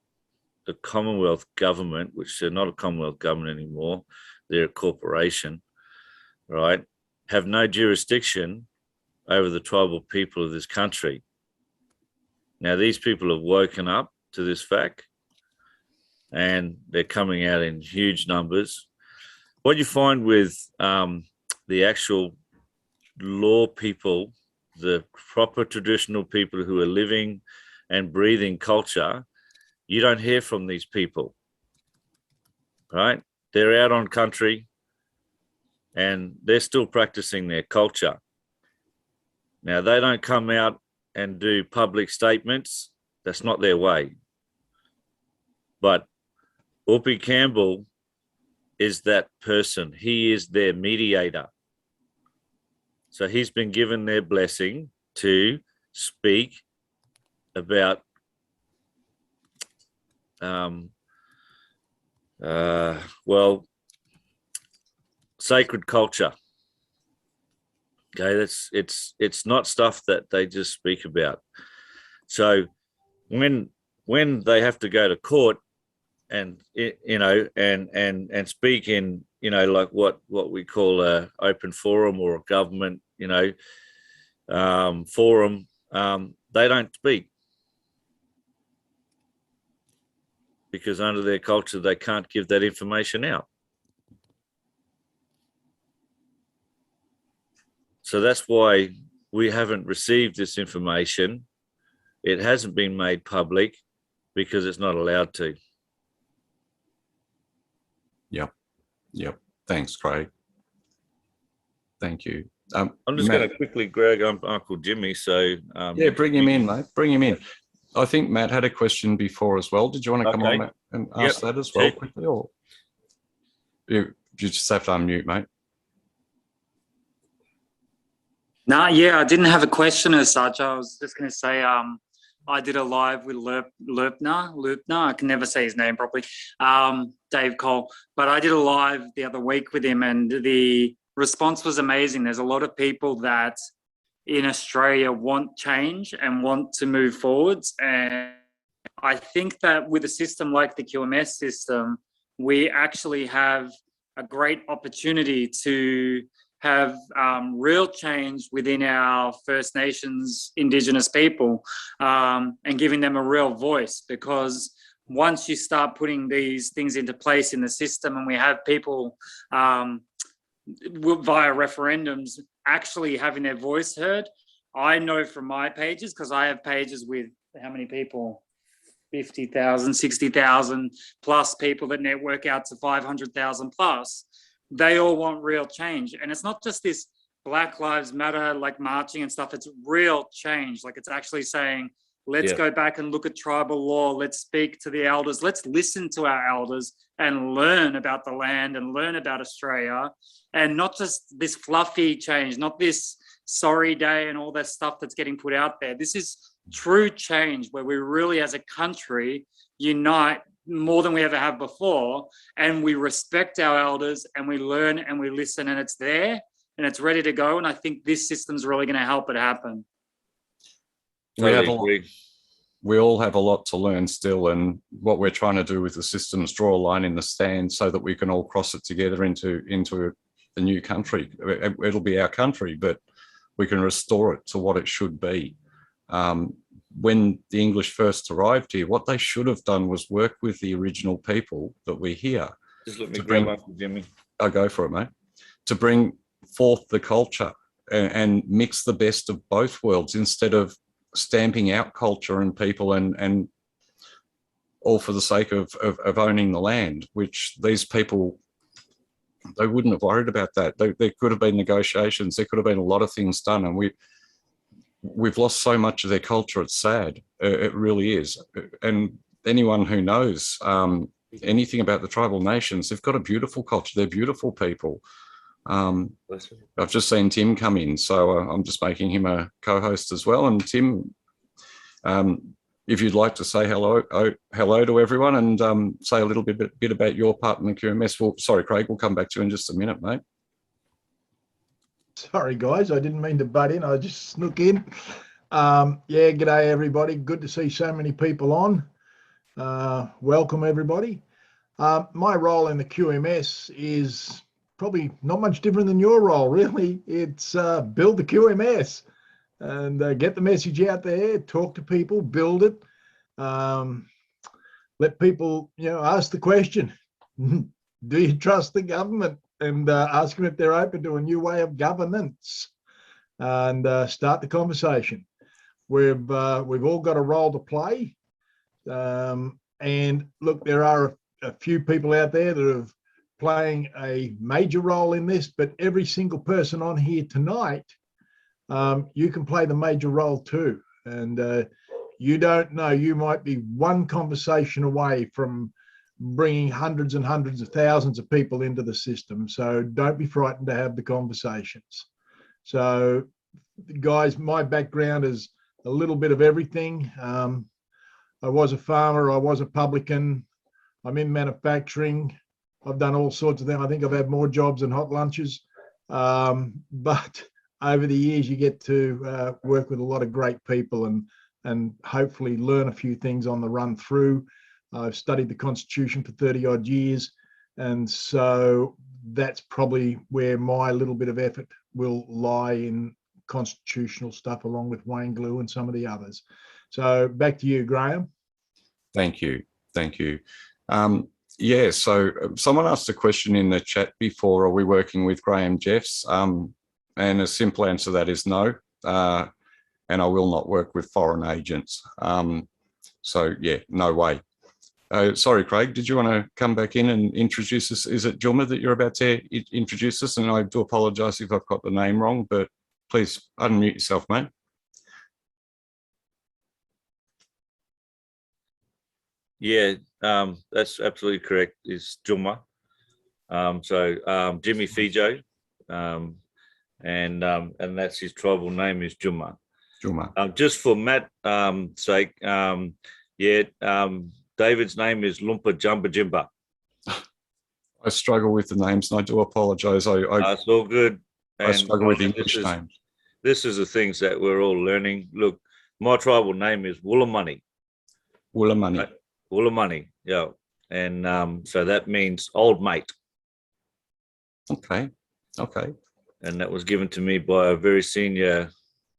the Commonwealth government, which they're not a Commonwealth government anymore, they're a corporation, right, have no jurisdiction over the tribal people of this country. Now, these people have woken up to this fact, and they're coming out in huge numbers. What you find with the actual law people, the proper traditional people who are living and breathing culture, you don't hear from these people, right? They're out on country and they're still practicing their culture. Now, they don't come out and do public statements. That's not their way. But Opie Campbell is that person. He is their mediator. So he's been given their blessing to speak about sacred culture. Okay, it's not stuff that they just speak about. So when they have to go to court and and speak in like what we call a open forum or a government forum, they don't speak because under their culture they can't give that information out. So that's why we haven't received this information. It hasn't been made public because it's not allowed to. Yep. Thanks, Craig. Thank you. I'm just going to quickly, Greg, I'm Uncle Jimmy, so... yeah, bring him in, mate. Bring him in. I think Matt had a question before as well. Did you want to come on, Matt, and ask that as well quickly? Or you just have to unmute, mate. No, yeah, I didn't have a question as such. I was just going to say I did a live with Lupner. I can never say his name properly, Dave Cole. But I did a live the other week with him and the response was amazing. There's a lot of people that in Australia want change and want to move forwards. And I think that with a system like the QMS system, we actually have a great opportunity to have real change within our First Nations Indigenous people and giving them a real voice, because once you start putting these things into place in the system and we have people via referendums actually having their voice heard, I know from my pages, because I have pages with how many people? 50,000, 60,000 plus people that network out to 500,000 plus. They all want real change. And it's not just this Black Lives Matter, like marching and stuff. It's real change. Like it's actually saying, let's go back and look at tribal law. Let's speak to the elders. Let's listen to our elders and learn about the land and learn about Australia. And not just this fluffy change, not this sorry day and all that stuff that's getting put out there. This is true change where we really as a country unite more than we ever have before, and we respect our elders and we learn and we listen, and it's there and it's ready to go. And I think this system's really going to help it happen. We all have a lot to learn still, and what we're trying to do with the system is draw a line in the sand so that we can all cross it together into a new country. It'll be our country, but we can restore it to what it should be. When the English first arrived here, what they should have done was work with the original people that we're here. Just let me grab Uncle Jimmy. I'll go for it, mate. To bring forth the culture and mix the best of both worlds instead of stamping out culture and people and all for the sake of owning the land, which these people, they wouldn't have worried about that. There could have been negotiations. There could have been a lot of things done, and we've lost so much of their culture. It's sad. It really is. And anyone who knows anything about the tribal nations, they've got a beautiful culture. They're beautiful people. I've just seen Tim come in, so I'm just making him a co-host as well. And Tim, if you'd like to say hello to everyone and say a little bit about your part in the QMS. Well, sorry, Craig, we'll come back to you in just a minute, mate. Sorry, guys, I didn't mean to butt in. I just snuck in. Yeah, g'day, everybody. Good to see so many people on. Welcome, everybody. My role in the QMS is probably not much different than your role, really. It's build the QMS and get the message out there, talk to people, build it. let people, ask the question, do you trust the government? And ask them if they're open to a new way of governance, and start the conversation. We've all got a role to play. And look, there are a few people out there that are playing a major role in this, but every single person on here tonight, you can play the major role too. And you don't know, you might be one conversation away from bringing hundreds and hundreds of thousands of people into the system. So don't be frightened to have the conversations. So guys, my background is a little bit of everything. I was a farmer, I was a publican, I'm in manufacturing. I've done all sorts of things. I think I've had more jobs than hot lunches. But over the years, you get to work with a lot of great people and hopefully learn a few things on the run through. I've studied the Constitution for 30 odd years. And so that's probably where my little bit of effort will lie, in constitutional stuff, along with Wayne Glue and some of the others. So back to you, Graham. Thank you. Thank you. Yeah, so someone asked a question in the chat before, are we working with Graham Jeffs? And a simple answer to that is no. And I will not work with foreign agents. So yeah, no way. Sorry, Craig, did you want to come back in and introduce us? Is it Juma that you're about to introduce us? And I do apologise if I've got the name wrong, but please unmute yourself, mate. Yeah, that's absolutely correct. It's Juma. So Jimmy Fijo, and that's his tribal name is Juma. Juma. Just for Matt's sake, David's name is Lumpa Jumba Jimba. I struggle with the names, and I do apologise. It's all good. I struggle with English names. This is the things that we're all learning. Look, my tribal name is Woolamani. Woolamani. Woolamani, yeah. And so that means old mate. Okay, okay. And that was given to me by a very senior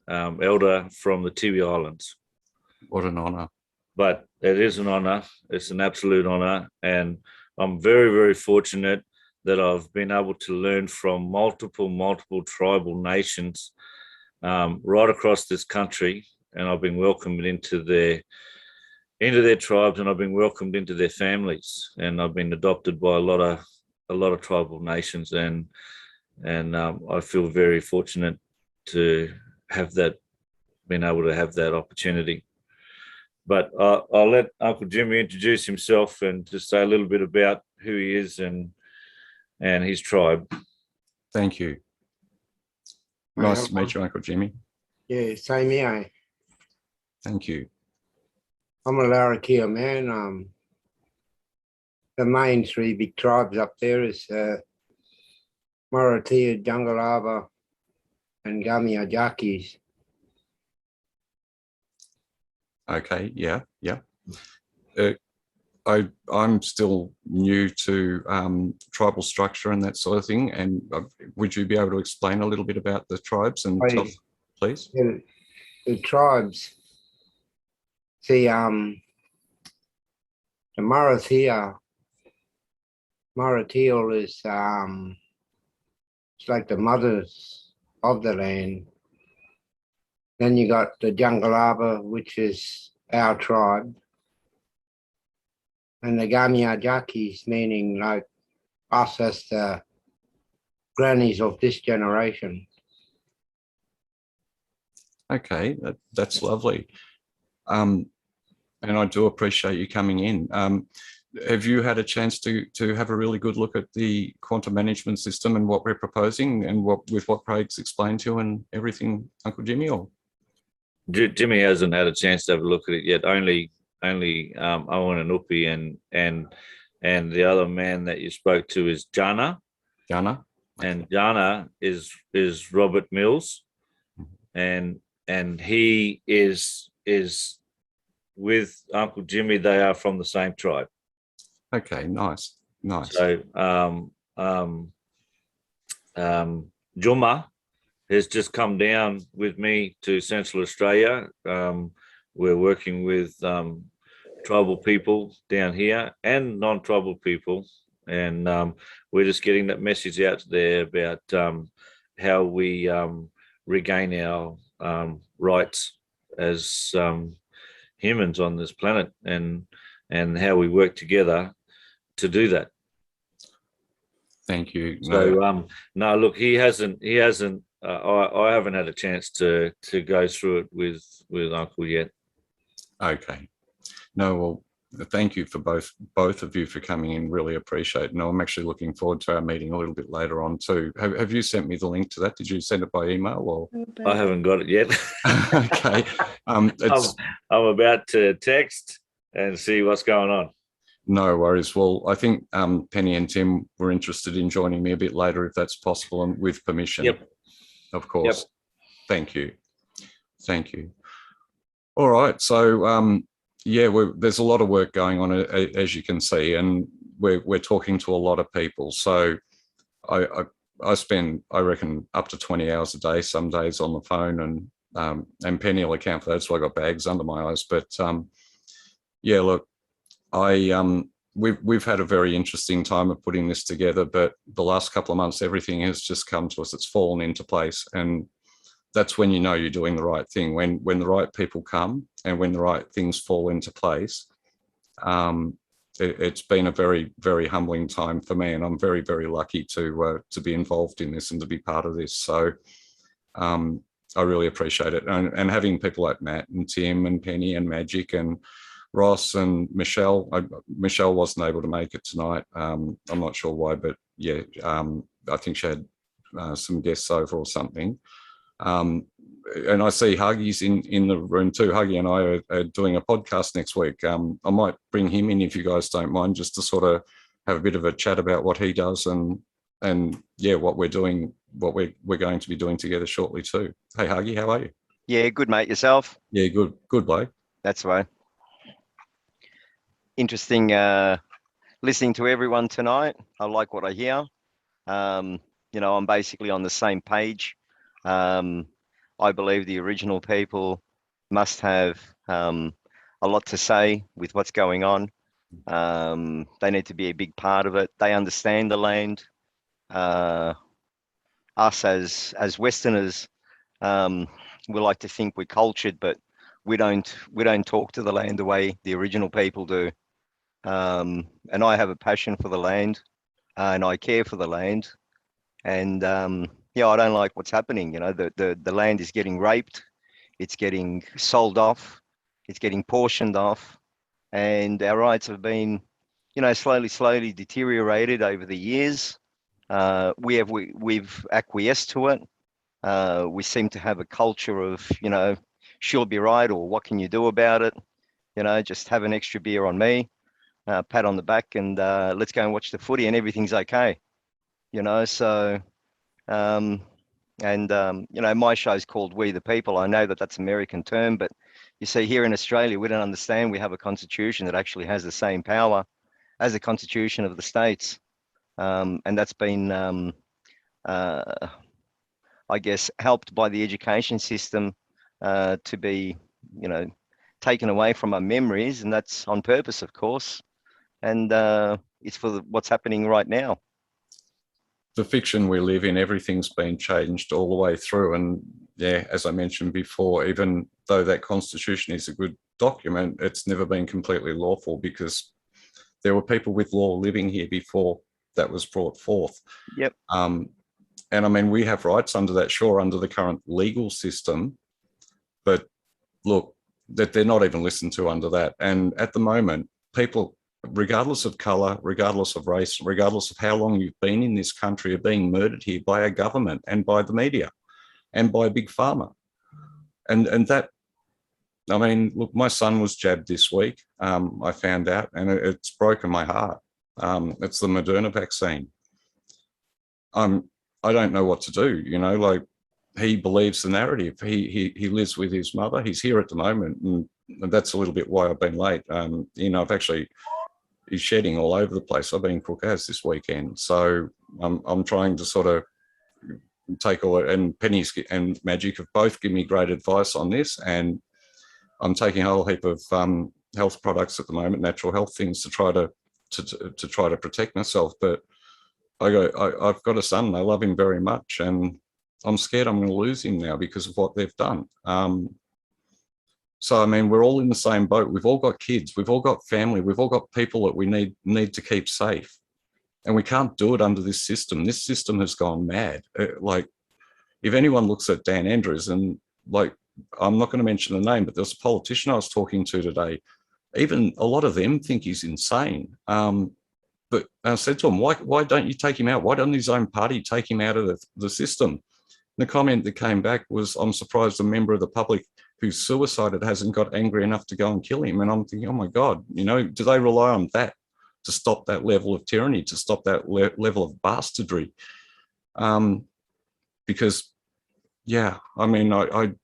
elder from the Tiwi Islands. What an honour. But it is an honour. It's an absolute honour. And I'm very, very fortunate that I've been able to learn from multiple tribal nations right across this country. And I've been welcomed into their tribes, and I've been welcomed into their families. And I've been adopted by a lot of tribal nations. And I feel very fortunate to have that, been able to have that opportunity. But I'll let Uncle Jimmy introduce himself and just say a little bit about who he is and his tribe. Thank you. Nice to meet you, Uncle Jimmy. Yeah, same here. Thank you. I'm a Larrakia man. The main three big tribes up there is Maratea, Jungalaba, and Gamiajakis. Okay, yeah. I'm still new to tribal structure and that sort of thing. And would you be able to explain a little bit about the tribes and tell us, please? Yeah, the tribes. See, the Maratea is it's like the mothers of the land. Then you got the Jungalaba, which is our tribe, and the Gamiajakis, meaning like us as the grannies of this generation. Okay, that's lovely. And I do appreciate you coming in. Have you had a chance to have a really good look at the quantum management system and what we're proposing and with what Craig's explained to you and everything, Uncle Jimmy? Or Jimmy hasn't had a chance to have a look at it yet. Only Owen and Upi and the other man that you spoke to is Jana. Jana. And Jana is Robert Mills, and he is with Uncle Jimmy. They are from the same tribe. Okay, nice. So Juma has just come down with me to Central Australia. We're working with tribal people down here and non-tribal people. And we're just getting that message out there about how we regain our rights as humans on this planet, and how we work together to do that. Thank you. So no, look, he hasn't. I haven't had a chance to go through it with Uncle yet. Okay. No, well, thank you for both of you for coming in. Really appreciate it. No, I'm actually looking forward to our meeting a little bit later on too. Have you sent me the link to that? Did you send it by email or? I haven't got it yet. Okay. I'm about to text and see what's going on. No worries. Well, I think Penny and Tim were interested in joining me a bit later, if that's possible, and with permission. Yep. Of course. Yep. Thank you. Thank you. All right. So, yeah, there's a lot of work going on, as you can see, and we're talking to a lot of people. So I spend, I reckon, up to 20 hours a day, some days on the phone, and Penny will account for that. So I got bags under my eyes. But yeah, look, we've had a very interesting time of putting this together, but the last couple of months, everything has just come to us. It's fallen into place, and that's when you know you're doing the right thing. When the right people come and when the right things fall into place. It's been a very, very humbling time for me, and I'm very, very lucky to be involved in this and to be part of this. So I really appreciate it, and having people like Matt and Tim and Penny and Magic and Ross and Michelle. Michelle wasn't able to make it tonight. I'm not sure why, but yeah, I think she had some guests over or something. And I see Huggy's in the room too. Huggy and I are doing a podcast next week. I might bring him in if you guys don't mind, just to sort of have a bit of a chat about what he does and yeah, what we're doing, what we're going to be doing together shortly too. Hey Huggy, how are you? Yeah, good mate. Yourself? Yeah, good, Blake. That's right. Interesting listening to everyone tonight. I like what I hear. You know, I'm basically on the same page. I believe the original people must have a lot to say with what's going on. They need to be a big part of it. They understand the land. Us as Westerners, we like to think we're cultured, but we don't talk to the land the way the original people do. And I have a passion for the land, and I care for the land. And yeah, I don't like what's happening. You know, the land is getting raped, it's getting sold off, it's getting portioned off, and our rights have been, you know, slowly deteriorated over the years. We've acquiesced to it. We seem to have a culture of, you know, she'll be right, or what can you do about it? You know, just have an extra beer on me, pat on the back, and let's go and watch the footy, and everything's okay. You know, so you know, my show's called We the People. I know that that's an American term, but you see, here in Australia, we don't understand. We have a constitution that actually has the same power as the Constitution of the states, and that's been, I guess, helped by the education system to be, you know, taken away from our memories, and that's on purpose, of course. And it's for what's happening right now. The fiction we live in, everything's been changed all the way through. And yeah, as I mentioned before, even though that constitution is a good document, it's never been completely lawful, because there were people with law living here before that was brought forth. Yep. And I mean, we have rights under that, sure, under the current legal system, but look, that they're not even listened to under that. And at the moment, people, regardless of colour, regardless of race, regardless of how long you've been in this country, are being murdered here by our government and by the media and by Big Pharma. And that, I mean, look, my son was jabbed this week, I found out, and it's broken my heart. It's the Moderna vaccine. I don't know what to do, you know, like, he believes the narrative. He lives with his mother. He's here at the moment, and that's a little bit why I've been late. You know, he's shedding all over the place. I've been Crookaz this weekend, so I'm trying to sort of take all it. And Penny and Magic have both given me great advice on this, and I'm taking a whole heap of health products at the moment, natural health things to try to protect myself. But I've got a son. I love him very much, and I'm scared I'm going to lose him now because of what they've done. So I mean, we're all in the same boat. We've all got kids. We've all got family. We've all got people that we need to keep safe, and we can't do it under this system. This system has gone mad. Like, if anyone looks at Dan Andrews, and like, I'm not going to mention the name, but there's a politician I was talking to today. Even a lot of them think he's insane. But I said to him, why don't you take him out? Why doesn't his own party take him out of the system? And the comment that came back was, I'm surprised a member of the public who's suicided hasn't got angry enough to go and kill him. And I'm thinking, oh my God, you know, do they rely on that to stop that level of tyranny, to stop that level of bastardry? Because, yeah, I mean, I'm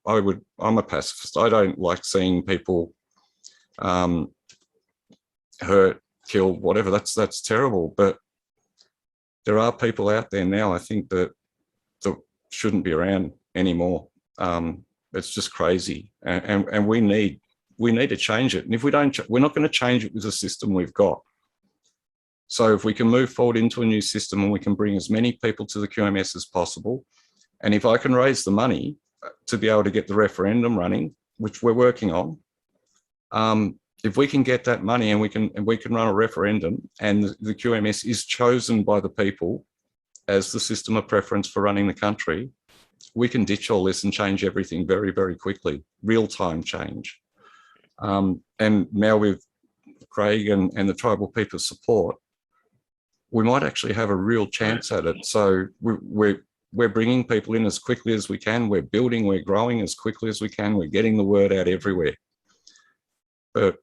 a pacifist. I don't like seeing people hurt, killed, whatever. That's terrible. But there are people out there now, I think, that shouldn't be around anymore. It's just crazy, and we need to change it. And if we don't, we're not going to change it with the system we've got. So if we can move forward into a new system and we can bring as many people to the QMS as possible, and if I can raise the money to be able to get the referendum running, which we're working on, if we can get that money and we can run a referendum, and the QMS is chosen by the people as the system of preference for running the country, we can ditch all this and change everything very, very quickly, real-time change. And now with Craig and the tribal people's support, we might actually have a real chance at it. So we're bringing people in as quickly as we can. We're building, we're growing as quickly as we can. We're getting the word out everywhere. But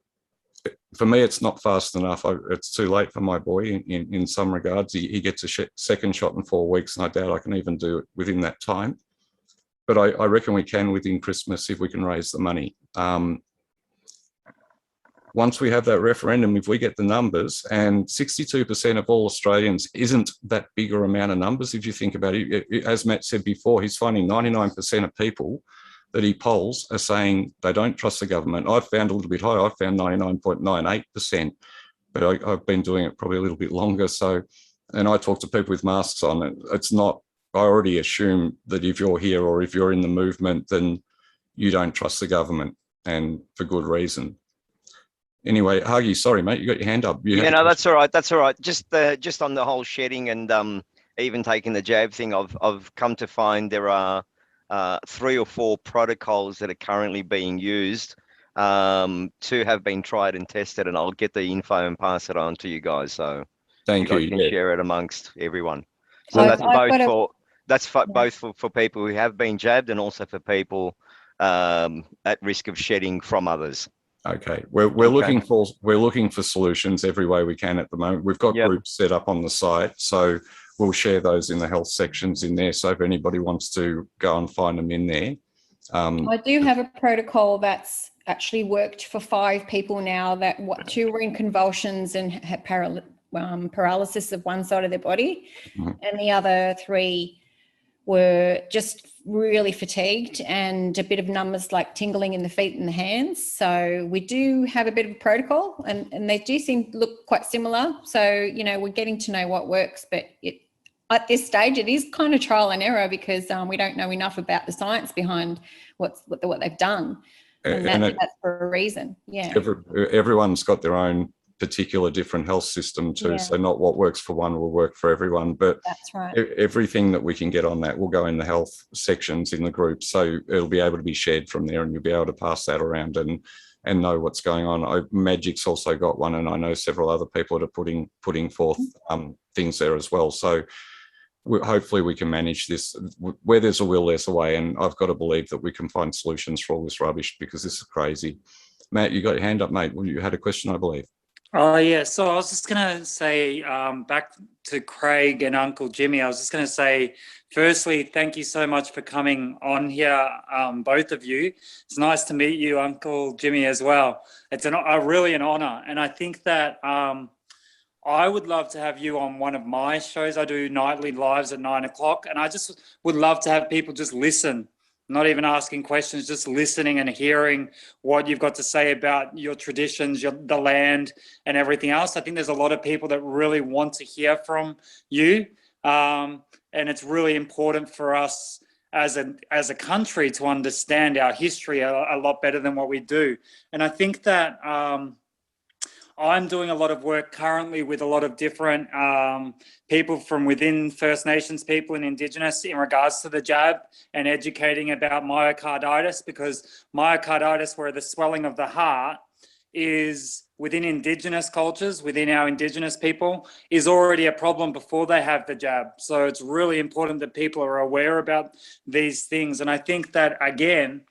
for me, it's not fast enough. It's too late for my boy in some regards. He gets a second shot in 4 weeks, and I doubt I can even do it within that time. But I reckon we can within Christmas if we can raise the money. Once we have that referendum, if we get the numbers, and 62% of all Australians isn't that bigger amount of numbers, if you think about it. As Matt said before, he's finding 99% of people that he polls are saying they don't trust the government. I've found a little bit higher. I've found 99.98%, but I've been doing it probably a little bit longer. So, and I talk to people with masks on. It's not, I already assume that if you're here or if you're in the movement, then you don't trust the government, and for good reason. Anyway, Huggy, sorry, mate, you got your hand up. Yeah, no, that's all right. That's all right. Just on the whole shedding and even taking the jab thing, I've come to find there are 3 or 4 protocols that are currently being used. 2 have been tried and tested, and I'll get the info and pass it on to you guys. So thank you. You can share it amongst everyone. So I've that's both for people who have been jabbed and also for people at risk of shedding from others. Okay, we're looking for solutions every way we can at the moment. We've got groups set up on the site, so we'll share those in the health sections in there. So if anybody wants to go and find them in there. I do have a protocol that's actually worked for 5 people now, that 2 were in convulsions and had paralysis of one side of their body, and the other 3 were just really fatigued and a bit of numbness, like tingling in the feet and the hands. So we do have a bit of a protocol, and they do look quite similar. So, you know, we're getting to know what works, but at this stage, it is kind of trial and error because we don't know enough about the science behind what they've done. And that's for a reason. Yeah. Everyone's got their own particular different health system too. Yeah. So not what works for one will work for everyone, but that's right. Everything that we can get on that will go in the health sections in the group. So it'll be able to be shared from there, and you'll be able to pass that around and know what's going on. Magic's also got one, and I know several other people that are putting forth things there as well. So hopefully we can manage this. Where there's a will, there's a way, and I've got to believe that we can find solutions for all this rubbish, because this is crazy. Matt, you got your hand up, mate. Well, you had a question, I believe. Oh, yeah. So I was just going to say, back to Craig and Uncle Jimmy, I was just going to say, firstly, thank you so much for coming on here, both of you. It's nice to meet you, Uncle Jimmy, as well. It's really an honour. And I think that I would love to have you on one of my shows. I do nightly lives at 9 o'clock, and I just would love to have people just listen not even asking questions, just listening and hearing what you've got to say about your traditions, the land and everything else. I think there's a lot of people that really want to hear from you. And it's really important for us as a country to understand our history a lot better than what we do. And I think that I'm doing a lot of work currently with a lot of different people from within First Nations people and Indigenous in regards to the jab and educating about myocarditis, because myocarditis, where the swelling of the heart is within Indigenous cultures, within our Indigenous people, is already a problem before they have the jab. So it's really important that people are aware about these things. And I think that, again,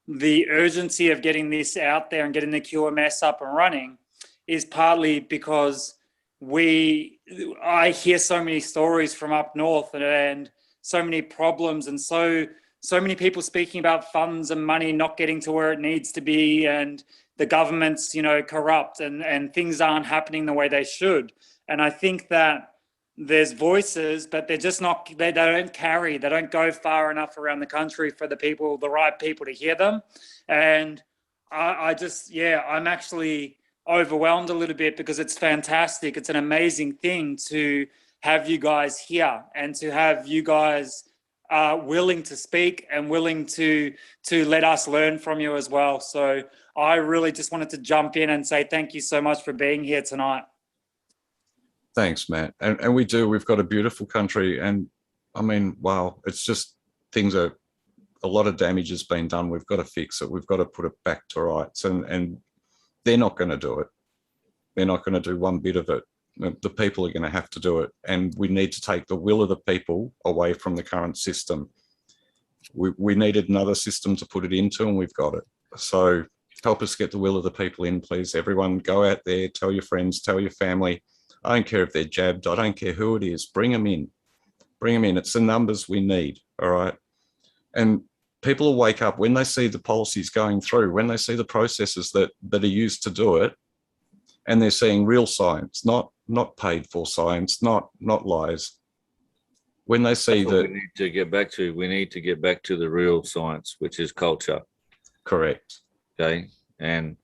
the urgency of getting this out there and getting the QMS up and running is partly because I hear so many stories from up north and so many problems and so many people speaking about funds and money not getting to where it needs to be, and the government's, corrupt and things aren't happening the way they should. And I think that there's voices, but they're just not, they don't go far enough around the country for the right people to hear them. And I'm actually overwhelmed a little bit, because it's fantastic. It's an amazing thing to have you guys here and to have you guys willing to speak and willing to let us learn from you as well. So I really just wanted to jump in and say thank you so much for being here tonight. Thanks, Matt. And we've got a beautiful country. And I mean, wow, it's just a lot of damage has been done. We've got to fix it. We've got to put it back to rights. And they're not going to do it. They're not going to do one bit of it. The people are going to have to do it. And we need to take the will of the people away from the current system. We needed another system to put it into, and we've got it. So help us get the will of the people in, please. Everyone, go out there, tell your friends, tell your family. I don't care if they're jabbed. I don't care who it is. Bring them in. Bring them in. It's the numbers we need, all right? And people will wake up when they see the policies going through, when they see the processes that are used to do it, and they're seeing real science, not paid for science, not lies. When they see that, we need to get back to the real science, which is culture. Correct. Okay. And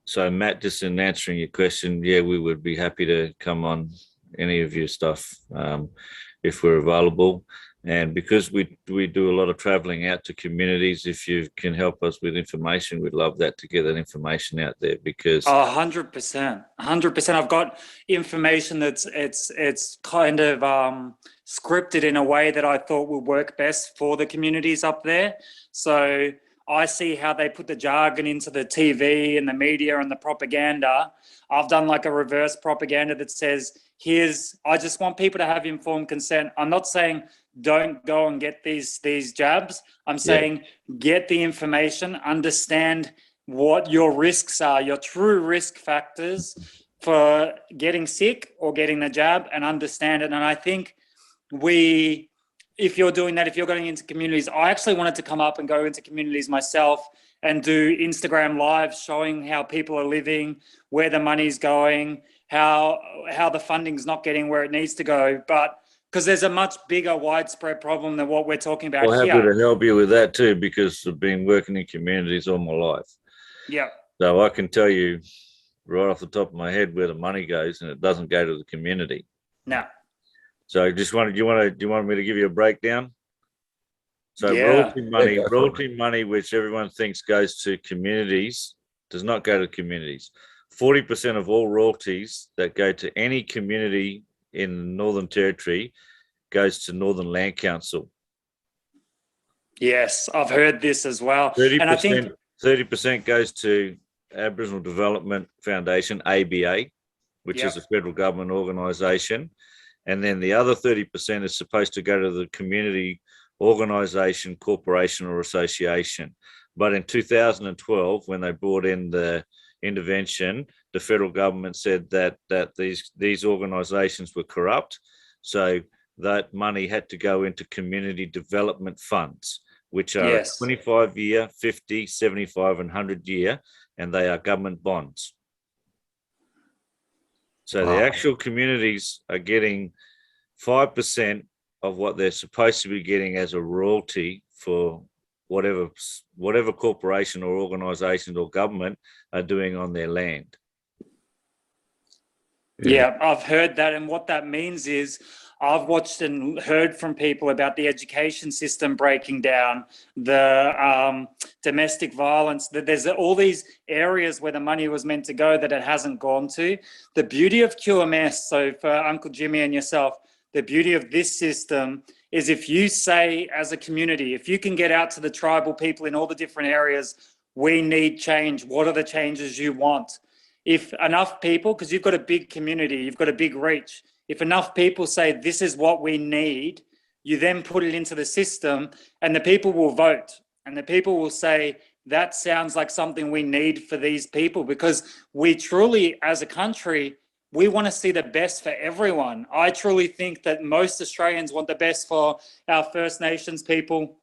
so, Matt, just in answering your question, yeah, we would be happy to come on any of your stuff if we're available. And because we do a lot of traveling out to communities, if you can help us with information, we'd love that, to get that information out there, because 100%. I've got information that's it's kind of scripted in a way that I thought would work best for the communities up there. So I see how they put the jargon into the TV and the media and the propaganda. I've done like a reverse propaganda that says, I just want people to have informed consent. I'm not saying don't go and get these jabs. I'm saying get the information, understand what your risks are, your true risk factors for getting sick or getting the jab, and understand it. And I think if you're doing that, if you're going into communities, I actually wanted to come up and go into communities myself and do Instagram live showing how people are living, where the money's going, how the funding's not getting where it needs to go. But because there's a much bigger, widespread problem than what we're talking about here. Well, happy to help you with that too, because I've been working in communities all my life. Yeah. So I can tell you right off the top of my head where the money goes, and it doesn't go to the community. No. So do you want me to give you a breakdown? So royalty money, which everyone thinks goes to communities, does not go to communities. 40% of all royalties that go to any community in the Northern Territory goes to Northern Land Council. Yes, I've heard this as well. 30%, and I think 30% goes to Aboriginal Development Foundation, ABA, which is a federal government organisation. And then the other 30% is supposed to go to the community organisation, corporation or association. But in 2012, when they brought in the intervention, the federal government said that these organisations were corrupt. So that money had to go into community development funds, which are 25-year, 50, 75 and 100-year, and they are government bonds. So the actual communities are getting 5% of what they're supposed to be getting as a royalty for whatever corporation or organisation or government are doing on their land. Yeah, I've heard that. And what that means is I've watched and heard from people about the education system breaking down, the domestic violence, that there's all these areas where the money was meant to go that it hasn't gone to. The beauty of QMS, so for Uncle Jimmy and yourself, the beauty of this system is if you say as a community, if you can get out to the tribal people in all the different areas, we need change. What are the changes you want? If enough people, because you've got a big community, you've got a big reach, if enough people say this is what we need, you then put it into the system and the people will vote and the people will say, that sounds like something we need for these people, because we truly, as a country, we want to see the best for everyone. I truly think that most Australians want the best for our First Nations people,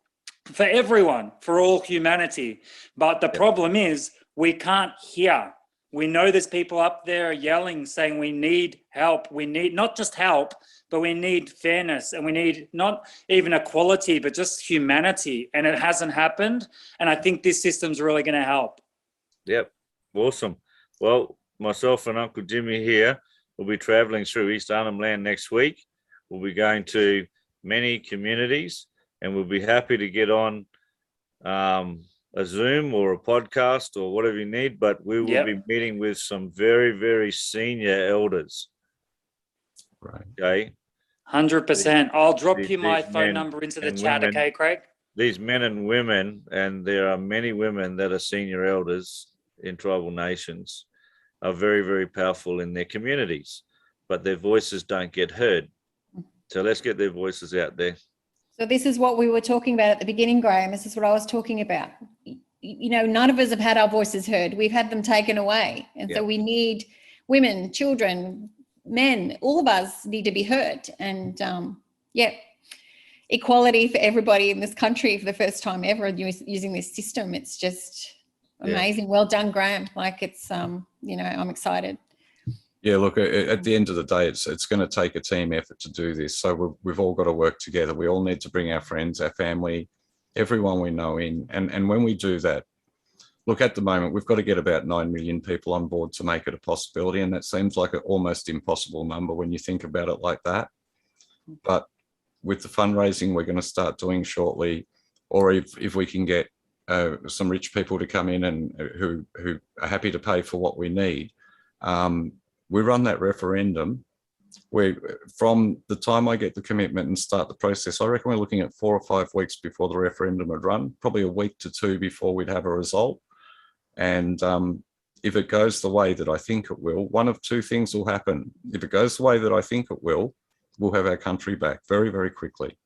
for everyone, for all humanity. But the problem is we can't hear. We know there's people up there yelling, saying we need help. We need not just help, but we need fairness, and we need not even equality, but just humanity. And it hasn't happened. And I think this system's really going to help. Yep. Awesome. Well, myself and Uncle Jimmy here will be travelling through East Arnhem Land next week. We'll be going to many communities, and we'll be happy to get on a Zoom or a podcast or whatever you need, but we will be meeting with some very, very senior elders. Right. Okay. 100%. I'll drop you my phone number into the chat, okay, Craig? These men and women, and there are many women that are senior elders in tribal nations, are very, very powerful in their communities, but their voices don't get heard. So let's get their voices out there. So this is what we were talking about at the beginning, Graham. This is what I was talking about. You know, none of us have had our voices heard. We've had them taken away. And so we need women, children, men, all of us need to be heard. And equality for everybody in this country for the first time ever using this system. It's just amazing. Well done, Graham. Like it's, you know, I'm excited. Yeah, look, at the end of the day, it's going to take a team effort to do this. So we've all got to work together. We all need to bring our friends, our family, everyone we know in. And when we do that, look, at the moment, we've got to get about 9 million people on board to make it a possibility. And that seems like an almost impossible number when you think about it like that. But with the fundraising we're going to start doing shortly, or if we can get some rich people to come in and who are happy to pay for what we need, we run that referendum where from the time I get the commitment and start the process, I reckon we're looking at 4 or 5 weeks before the referendum would run, probably a week to 2 before we'd have a result. And if it goes the way that I think it will, one of 2 things will happen. If it goes the way that I think it will, we'll have our country back very, very quickly.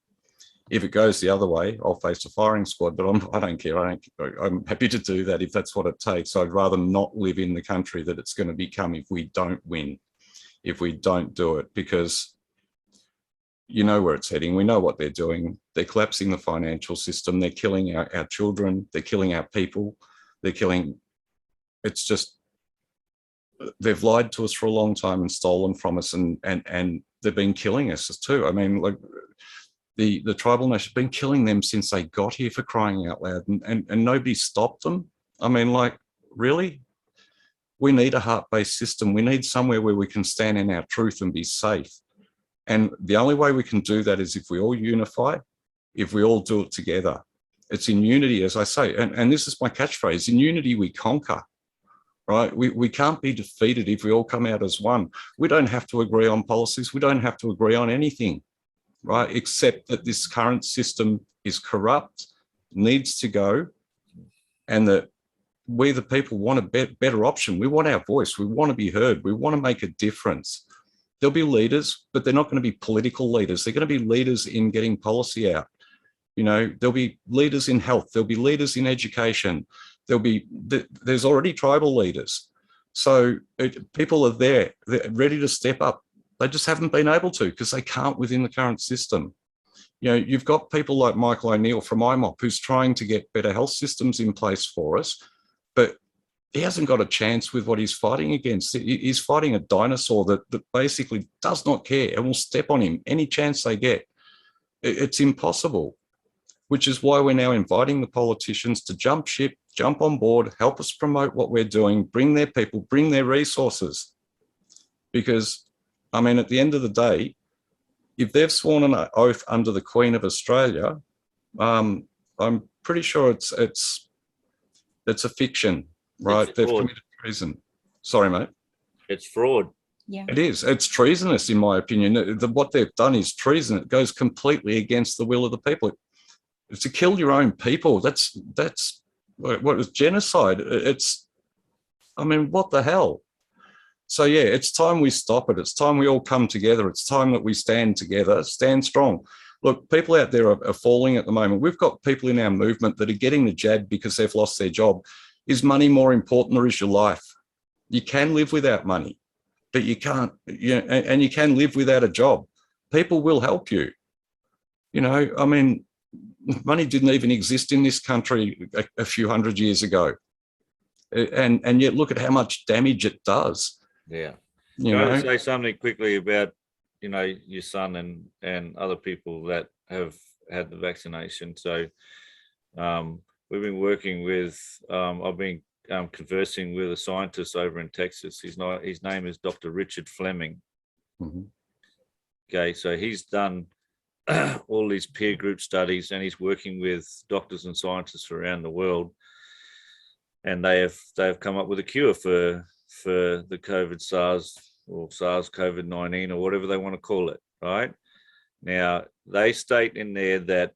If it goes the other way, I'll face a firing squad, but I don't care. I'm happy to do that if that's what it takes. I'd rather not live in the country that it's going to become if we don't win, if we don't do it, because you know where it's heading. We know what they're doing. They're collapsing the financial system. They're killing our children. They're killing our people. They're killing, it's just, they've lied to us for a long time and stolen from us, and they've been killing us too. I mean, like, the tribal nation have been killing them since they got here, for crying out loud, and nobody stopped them. I mean, like, really? We need a heart-based system. We need somewhere where we can stand in our truth and be safe. And the only way we can do that is if we all unify, if we all do it together. It's in unity, as I say, and this is my catchphrase, in unity we conquer, right? We can't be defeated if we all come out as one. We don't have to agree on policies. We don't have to agree on anything, right? Except that this current system is corrupt, needs to go, and that we, the people, want a better option. We want our voice. We want to be heard. We want to make a difference. There'll be leaders, but they're not going to be political leaders. They're going to be leaders in getting policy out. You know, there'll be leaders in health. There'll be leaders in education. There's already tribal leaders. So people are there, they're ready to step up. They just haven't been able to because they can't within the current system. You know, you've got people like Michael O'Neill from IMOP who's trying to get better health systems in place for us, but he hasn't got a chance with what he's fighting against. He's fighting a dinosaur that basically does not care and will step on him any chance they get. It's impossible. which is why we're now inviting the politicians to jump ship, jump on board, help us promote what we're doing, bring their people, bring their resources. Because, I mean, at the end of the day, if they've sworn an oath under the Queen of Australia, I'm pretty sure it's a fiction, right? They've committed treason. Sorry, mate. It's fraud. Yeah. It is. It's treasonous, in my opinion. What they've done is treason. It goes completely against the will of the people. It's to kill your own people. That's what is genocide. I mean, what the hell? So yeah, it's time we stop it. It's time we all come together. It's time that we stand together, stand strong. Look, people out there are falling at the moment. We've got people in our movement that are getting the jab because they've lost their job. Is money more important or is your life? You can live without money, but you can't, and you can live without a job. People will help you. You know, I mean, money didn't even exist in this country a few hundred years ago. And yet look at how much damage it does. Yeah. You Can I know, say something quickly about, your son and other people that have had the vaccination? So we've been working with, I've been conversing with a scientist over in Texas. His name is Dr. Richard Fleming. Mhm. Okay, so he's done all these peer group studies, and he's working with doctors and scientists around the world, and they have come up with a cure for the COVID SARS or SARS-CoV-19 or whatever they want to call it. Right now, they state in there that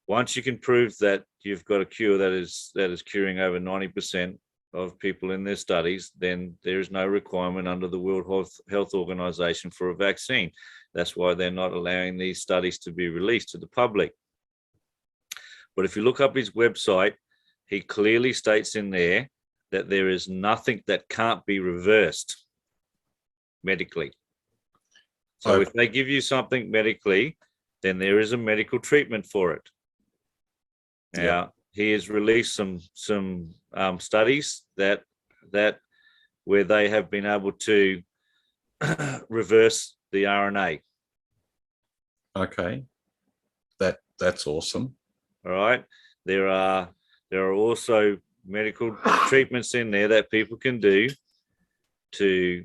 once you can prove that you've got a cure that is curing over 90% of people in their studies, then there is no requirement under the World Health Organization for a vaccine. That's why they're not allowing these studies to be released to the public. But if you look up his website, he clearly states in there that there is nothing that can't be reversed medically. So if they give you something medically, then there is a medical treatment for it. Now, he has released some studies that where they have been able to reverse the RNA. okay, that's awesome. All right. There are also medical treatments in there that people can do to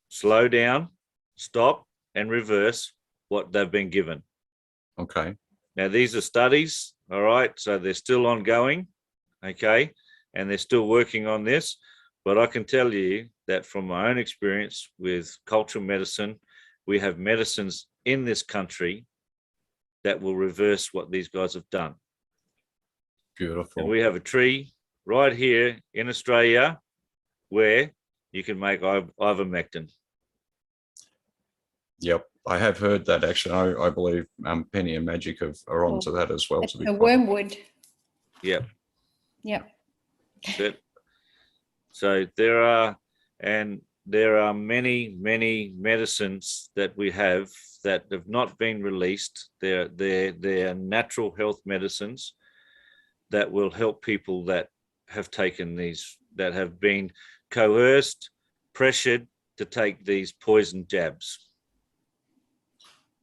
slow down, stop, and reverse what they've been given. Okay. Now, these are studies, all right, so they're still ongoing, okay, and they're still working on this, but I can tell you that from my own experience with cultural medicine, we have medicines in this country that will reverse what these guys have done. Beautiful. And we have a tree right here in Australia where you can make ivermectin. Yep, I have heard that actually. I believe Penny and Magic are onto that as well. It's To be the quite honest. wormwood. Yep. Yep. That's it. So there are many medicines that we have that have not been released. They're natural health medicines that will help people that have taken these, that have been coerced, pressured to take these poison jabs.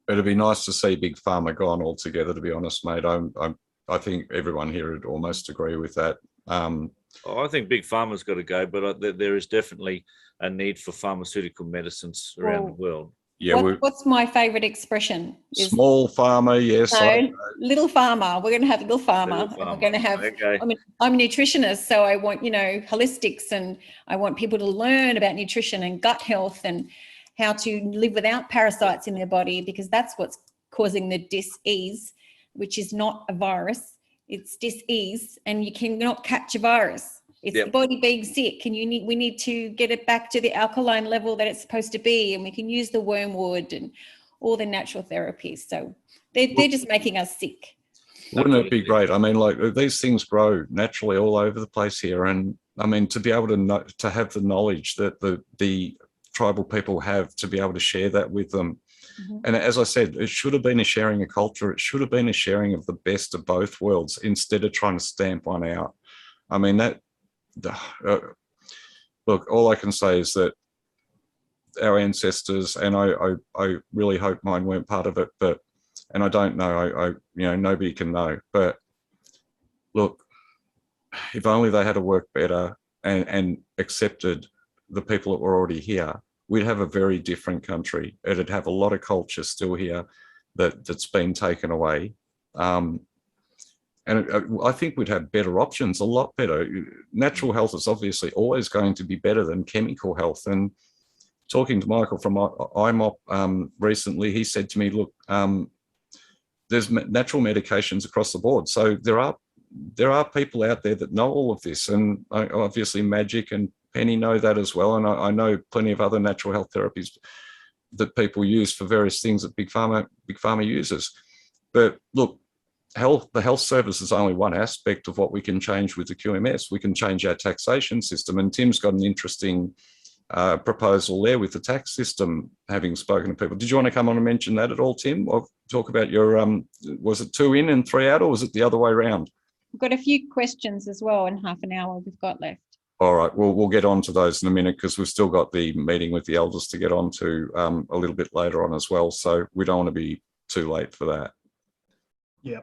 It'd be nice to see Big Pharma gone altogether, to be honest, mate. I think everyone here would almost agree with that. I think Big Pharma's got to go, but there is definitely a need for pharmaceutical medicines around the world. Yeah, What's my favourite expression? Small pharma, yes. No, little farmer. We're going to have little farmer. Little farmer. We're going to have. Okay. I mean, I'm a nutritionist, so I want holistics, and I want people to learn about nutrition and gut health and how to live without parasites in their body, because that's what's causing the dis-ease, which is not a virus. It's dis-ease, and you cannot catch a virus. It's the body being sick, and we need to get it back to the alkaline level that it's supposed to be, and we can use the wormwood and all the natural therapies. So they're just making us sick. Wouldn't it be great? I mean, like, these things grow naturally all over the place here, and I mean, to be able to have the knowledge that the tribal people have, to be able to share that with them. Mm-hmm. And as I said, it should have been a sharing of culture. It should have been a sharing of the best of both worlds instead of trying to stamp one out. I mean, look, all I can say is that our ancestors, and I really hope mine weren't part of it, but and I don't know. Nobody can know. But look, if only they had to work better and accepted the people that were already here, we'd have a very different country. It'd have a lot of culture still here that's been taken away. I think we'd have better options, a lot better. Natural health is obviously always going to be better than chemical health. And talking to Michael from IMOP recently, he said to me, look, there's natural medications across the board. So there are people out there that know all of this. And obviously Magic and Penny know that as well. And I know plenty of other natural health therapies that people use for various things that Big Pharma uses. But look, the health service is only one aspect of what we can change with the QMS. We can change our taxation system, and Tim's got an interesting proposal there with the tax system, having spoken to people. Did you want to come on and mention that at all, Tim, or talk about your, was it 2 in and 3 out, or was it the other way around? We've got a few questions as well in half an hour we've got left. All right, we'll get on to those in a minute, because we've still got the meeting with the elders to get on to a little bit later on as well. So we don't want to be too late for that. Yeah.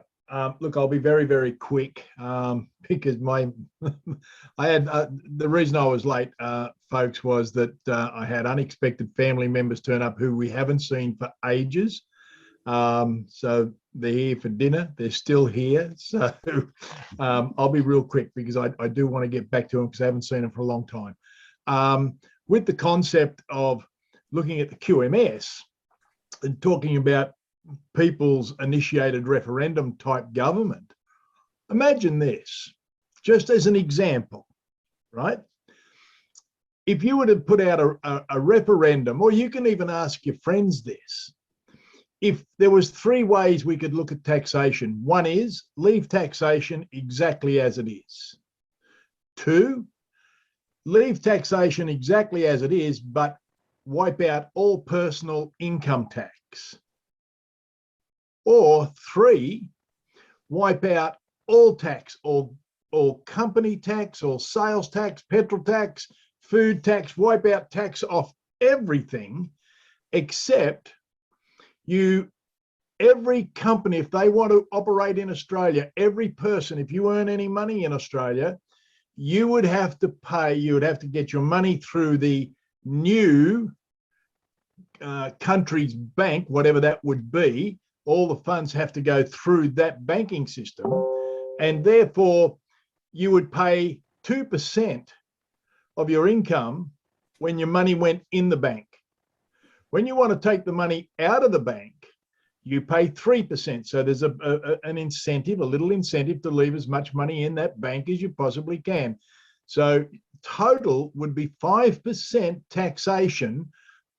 Look, I'll be very, very quick because the reason I was late, folks, was that I had unexpected family members turn up who we haven't seen for ages. So they're here for dinner. They're still here. So I'll be real quick because I do want to get back to them because I haven't seen them for a long time. With the concept of looking at the QMS and talking about people's initiated referendum type government, imagine this, just as an example, right? If you were to put out a referendum, or you can even ask your friends this, if there was 3 ways we could look at taxation. 1 is leave taxation exactly as it is. 2, leave taxation exactly as it is, but wipe out all personal income tax. Or 3, wipe out all tax, all company tax, all sales tax, petrol tax, food tax, wipe out tax off everything, except every company, if they want to operate in Australia, every person, if you earn any money in Australia, you would have to get your money through the new country's bank, whatever that would be. All the funds have to go through that banking system, and therefore you would pay 2% of your income when your money went in the bank. When you want to take the money out of the bank, you pay 3%. So there's an incentive, a little incentive to leave as much money in that bank as you possibly can. So total would be 5% taxation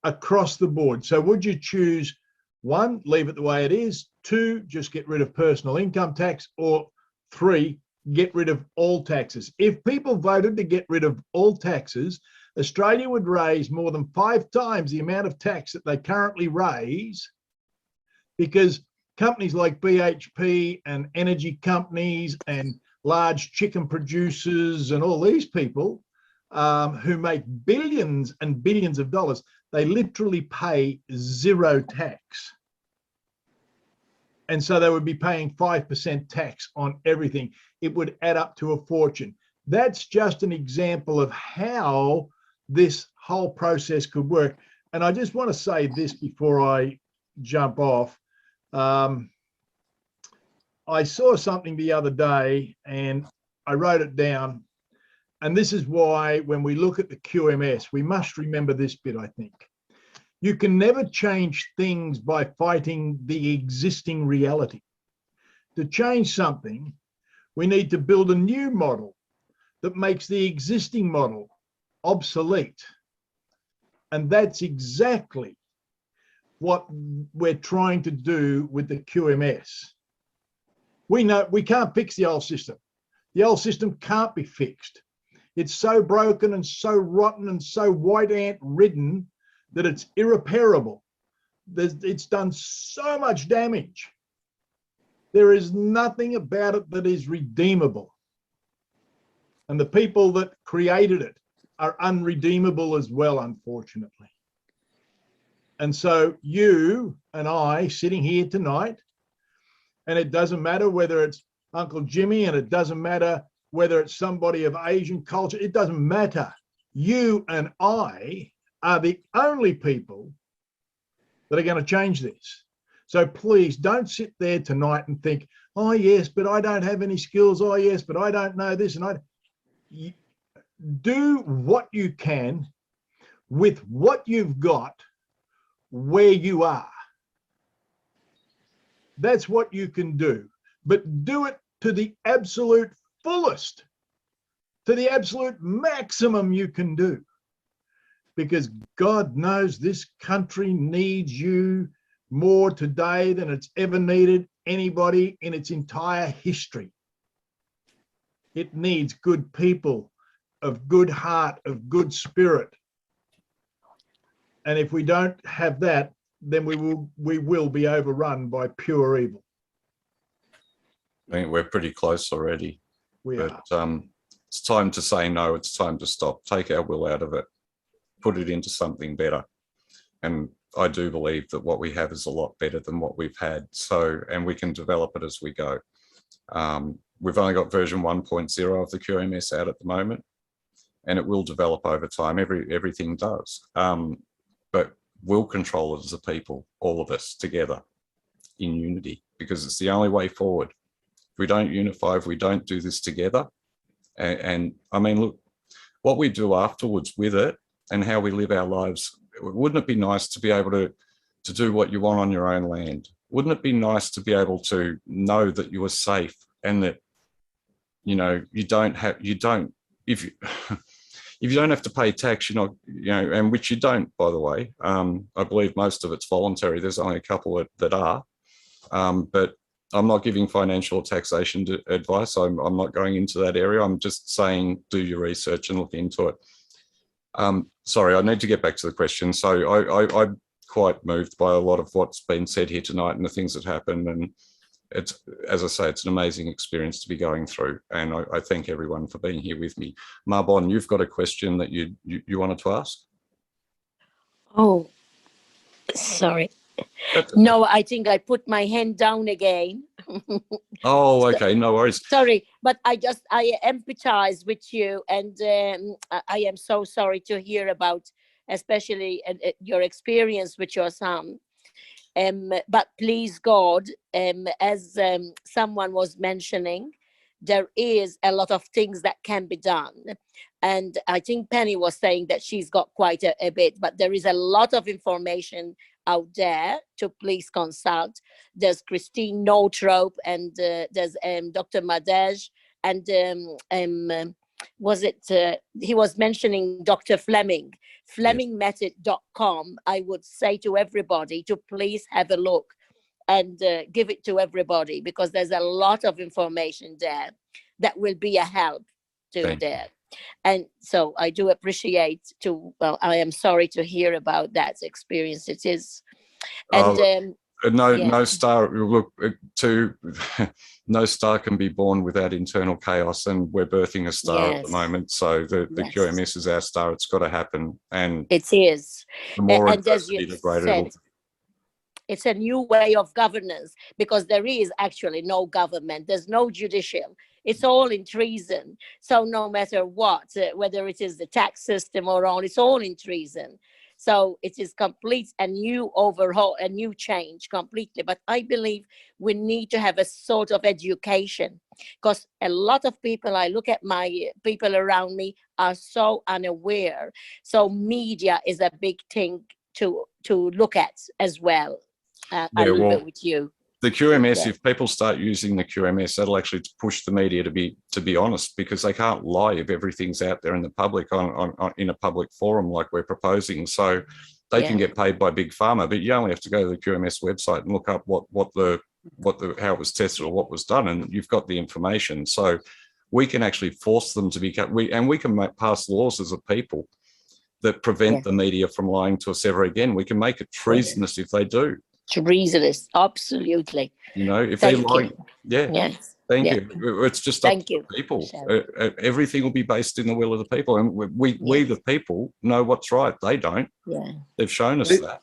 across the board. So would you choose 1, leave it the way it is, 2, just get rid of personal income tax, or 3, get rid of all taxes? If people voted to get rid of all taxes, Australia would raise more than 5 times the amount of tax that they currently raise, because companies like BHP and energy companies and large chicken producers and all these people who make billions and billions of dollars, they literally pay 0 tax. And so they would be paying 5% tax on everything. It would add up to a fortune. That's just an example of how this whole process could work. And I just want to say this before I jump off. I saw something the other day and I wrote it down. And this is why when we look at the QMS, we must remember this bit, I think. You can never change things by fighting the existing reality. To change something, we need to build a new model that makes the existing model obsolete. And that's exactly what we're trying to do with the QMS. We know we can't fix the old system. The old system can't be fixed. It's so broken and so rotten and so white ant ridden that it's irreparable. It's done so much damage. There is nothing about it that is redeemable. And the people that created it are unredeemable as well, unfortunately. And so you and I sitting here tonight And it doesn't matter whether it's Uncle Jimmy, and it doesn't matter whether it's somebody of Asian culture. It doesn't matter. You and I are the only people that are going to change this. So please don't sit there tonight and think, oh yes, but I don't have any skills. Oh yes, but I don't know this. And do what you can with what you've got where you are. That's what you can do, but do it to the absolute fullest, to the absolute maximum you can do, because God knows this country needs you more today than it's ever needed anybody in its entire history. It needs good people of good heart, of good spirit. And if we don't have that, then we will be overrun by pure evil. I think we're pretty close already. We are. It's time to say no. It's time to stop. Take our will out of it. Put it into something better. And I do believe that what we have is a lot better than what we've had. So, and we can develop it as we go. We've only got version 1.0 of the QMS out at the moment, and it will develop over time. Everything does. But we'll control it as a people, all of us together in unity, because it's the only way forward. If we don't unify, if we don't do this together, and I mean, look, what we do afterwards with it and how we live our lives, wouldn't it be nice to be able to do what you want on your own land? Wouldn't it be nice to be able to know that you are safe and that, you know, if you don't have to pay tax, you're not, you know, and which you don't, by the way. I believe most of it's voluntary. There's only a couple that are, but I'm not giving financial taxation advice. I'm not going into that area. I'm just saying, do your research and look into it. Sorry, I need to get back to the question. So I'm quite moved by a lot of what's been said here tonight and the things that happened. And it's, as I say, it's an amazing experience to be going through. And I thank everyone for being here with me. Marbon, you've got a question that you wanted to ask? Oh, sorry. No, I think I put my hand down again. Oh, okay, no worries. Sorry, but I empathize with you, and I am so sorry to hear about, especially your experience with your son. But please God, as someone was mentioning, there is a lot of things that can be done. And I think Penny was saying that she's got quite a bit, but there is a lot of information out there to please consult. There's Christine Northrop, and there's Dr. Madej, and he was mentioning Dr. Fleming, flemingmethod.com. I would say to everybody to please have a look and give it to everybody, because there's a lot of information there that will be a help to there. And so I do appreciate I am sorry to hear about that experience. It is. And no star, look, no star can be born without internal chaos, and we're birthing a star at the moment. So the QMS is our star. It's got to happen. And it is. The more and adversity, the greater it will. It's a new way of governance, because there is actually no government. There's no judicial. It's all in treason. So no matter what, whether it is the tax system or all, it's all in treason. So it is complete a new overhaul, a new change completely. But I believe we need to have a sort of education, because a lot of people, I look at my people around me, are so unaware. So media is a big thing to look at as well. I leave it with you. The QMS, if people start using the QMS, that'll actually push the media to be honest, because they can't lie if everything's out there in the public in a public forum like we're proposing. So they can get paid by Big Pharma, but you only have to go to the QMS website and look up how it was tested or what was done, and you've got the information. So we can actually force them to we can pass laws as a people that prevent the media from lying to us ever again. We can make it treasonous if they do. Treasonous, absolutely. You know, if they're lying, thank you. It's just up to the people. Everything will be based in the will of the people, and we the people know what's right. They don't. They've shown us that.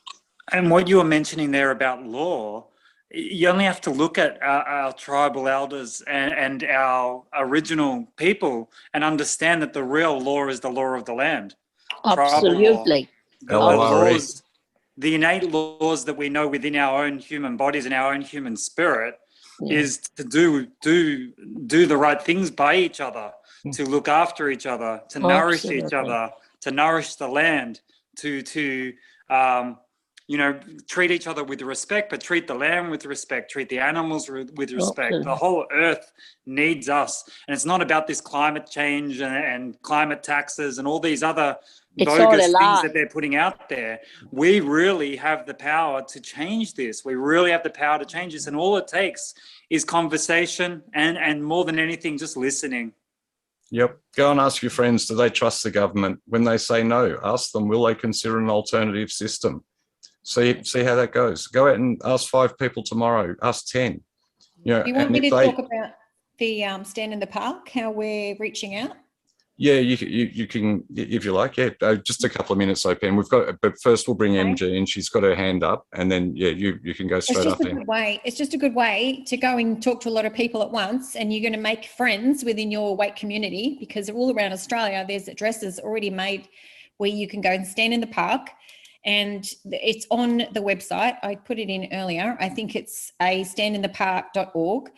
And what you were mentioning there about law you only have to look at our tribal elders and our original people and understand that the real law is the law of the land. Tribal law. Absolutely. The LORE. laws, the innate laws that we know within our own human bodies and our own human spirit is to do the right things by each other, to look after each other, to nourish each other, to nourish the land, to you know, treat each other with respect, but treat the land with respect, treat the animals with respect. The whole earth needs us. And it's not about this climate change and climate taxes and all these other bogus things that they're putting out there. We really have the power to change this. We really have the power to change this. And all it takes is conversation and more than anything, just listening. Yep. Go and ask your friends, do they trust the government? When they say no, ask them, will they consider an alternative system? See how that goes. Go out and ask 5 people tomorrow, ask 10. You know, Do you want me to talk about the stand in the park, how we're reaching out? Yeah, you can, if you like. Yeah, just a couple of minutes, Pen. We've got, but first we'll bring MG and she's got her hand up, and then yeah, you can go straight up. It's just a good way to go and talk to a lot of people at once, and you're going to make friends within your weight community, because all around Australia there's addresses already made where you can go and stand in the park. And it's on the website. I put it in earlier. I think it's a standinthepark.org,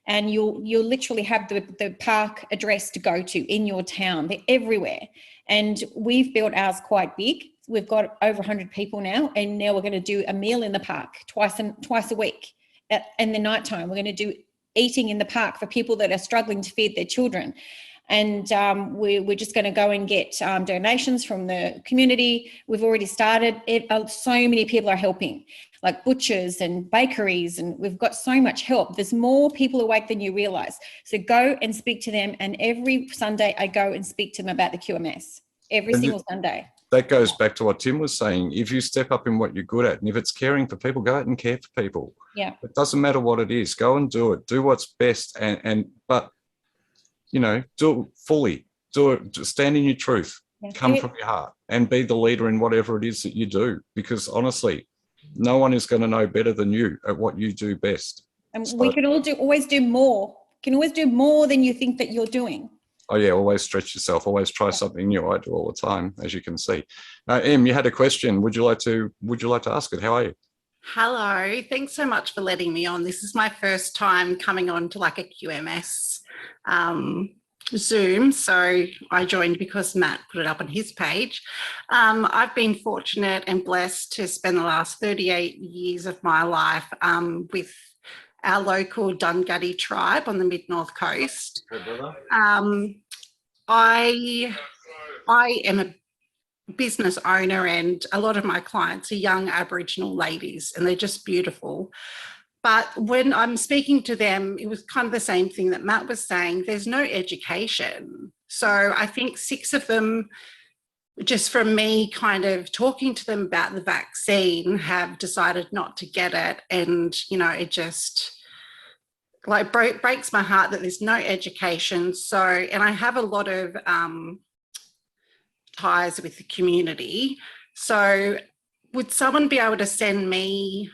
and you'll literally have the park address to go to in your town. They're everywhere. And we've built ours quite big. We've got over 100 people now, and now we're going to do a meal in the park twice a week. In the nighttime, we're going to do eating in the park for people that are struggling to feed their children. And we're just going to go and get donations from the community. We've already started it. So many people are helping, like butchers and bakeries, and we've got so much help. There's more people awake than you realise. So go and speak to them. And every Sunday I go and speak to them about the QMS, every single Sunday. That goes back to what Tim was saying. If you step up in what you're good at, and if it's caring for people, go out and care for people. Yeah. It doesn't matter what it is. Go and do it. Do what's best. But you know, do it fully, do it, just stand in your truth, come from your heart, and be the leader in whatever it is that you do. Because honestly, no one is going to know better than you at what you do best. And we can always do more. You can always do more than you think that you're doing. Oh yeah, always stretch yourself, always try something new. I do all the time, as you can see. Em, you had a question. Would you like to ask it? How are you? Hello, thanks so much for letting me on. This is my first time coming on to like a QMS Zoom, so I joined because Matt put it up on his page. I've been fortunate and blessed to spend the last 38 years of my life with our local Dungutty tribe on the mid-north coast. I am a business owner, and a lot of my clients are young Aboriginal ladies, and they're just beautiful. But when I'm speaking to them, it was kind of the same thing that Matt was saying. There's no education. So I think 6 of them, just from me kind of talking to them about the vaccine, have decided not to get it. And, you know, it just like breaks my heart that there's no education. So, and I have a lot of ties with the community. So would someone be able to send me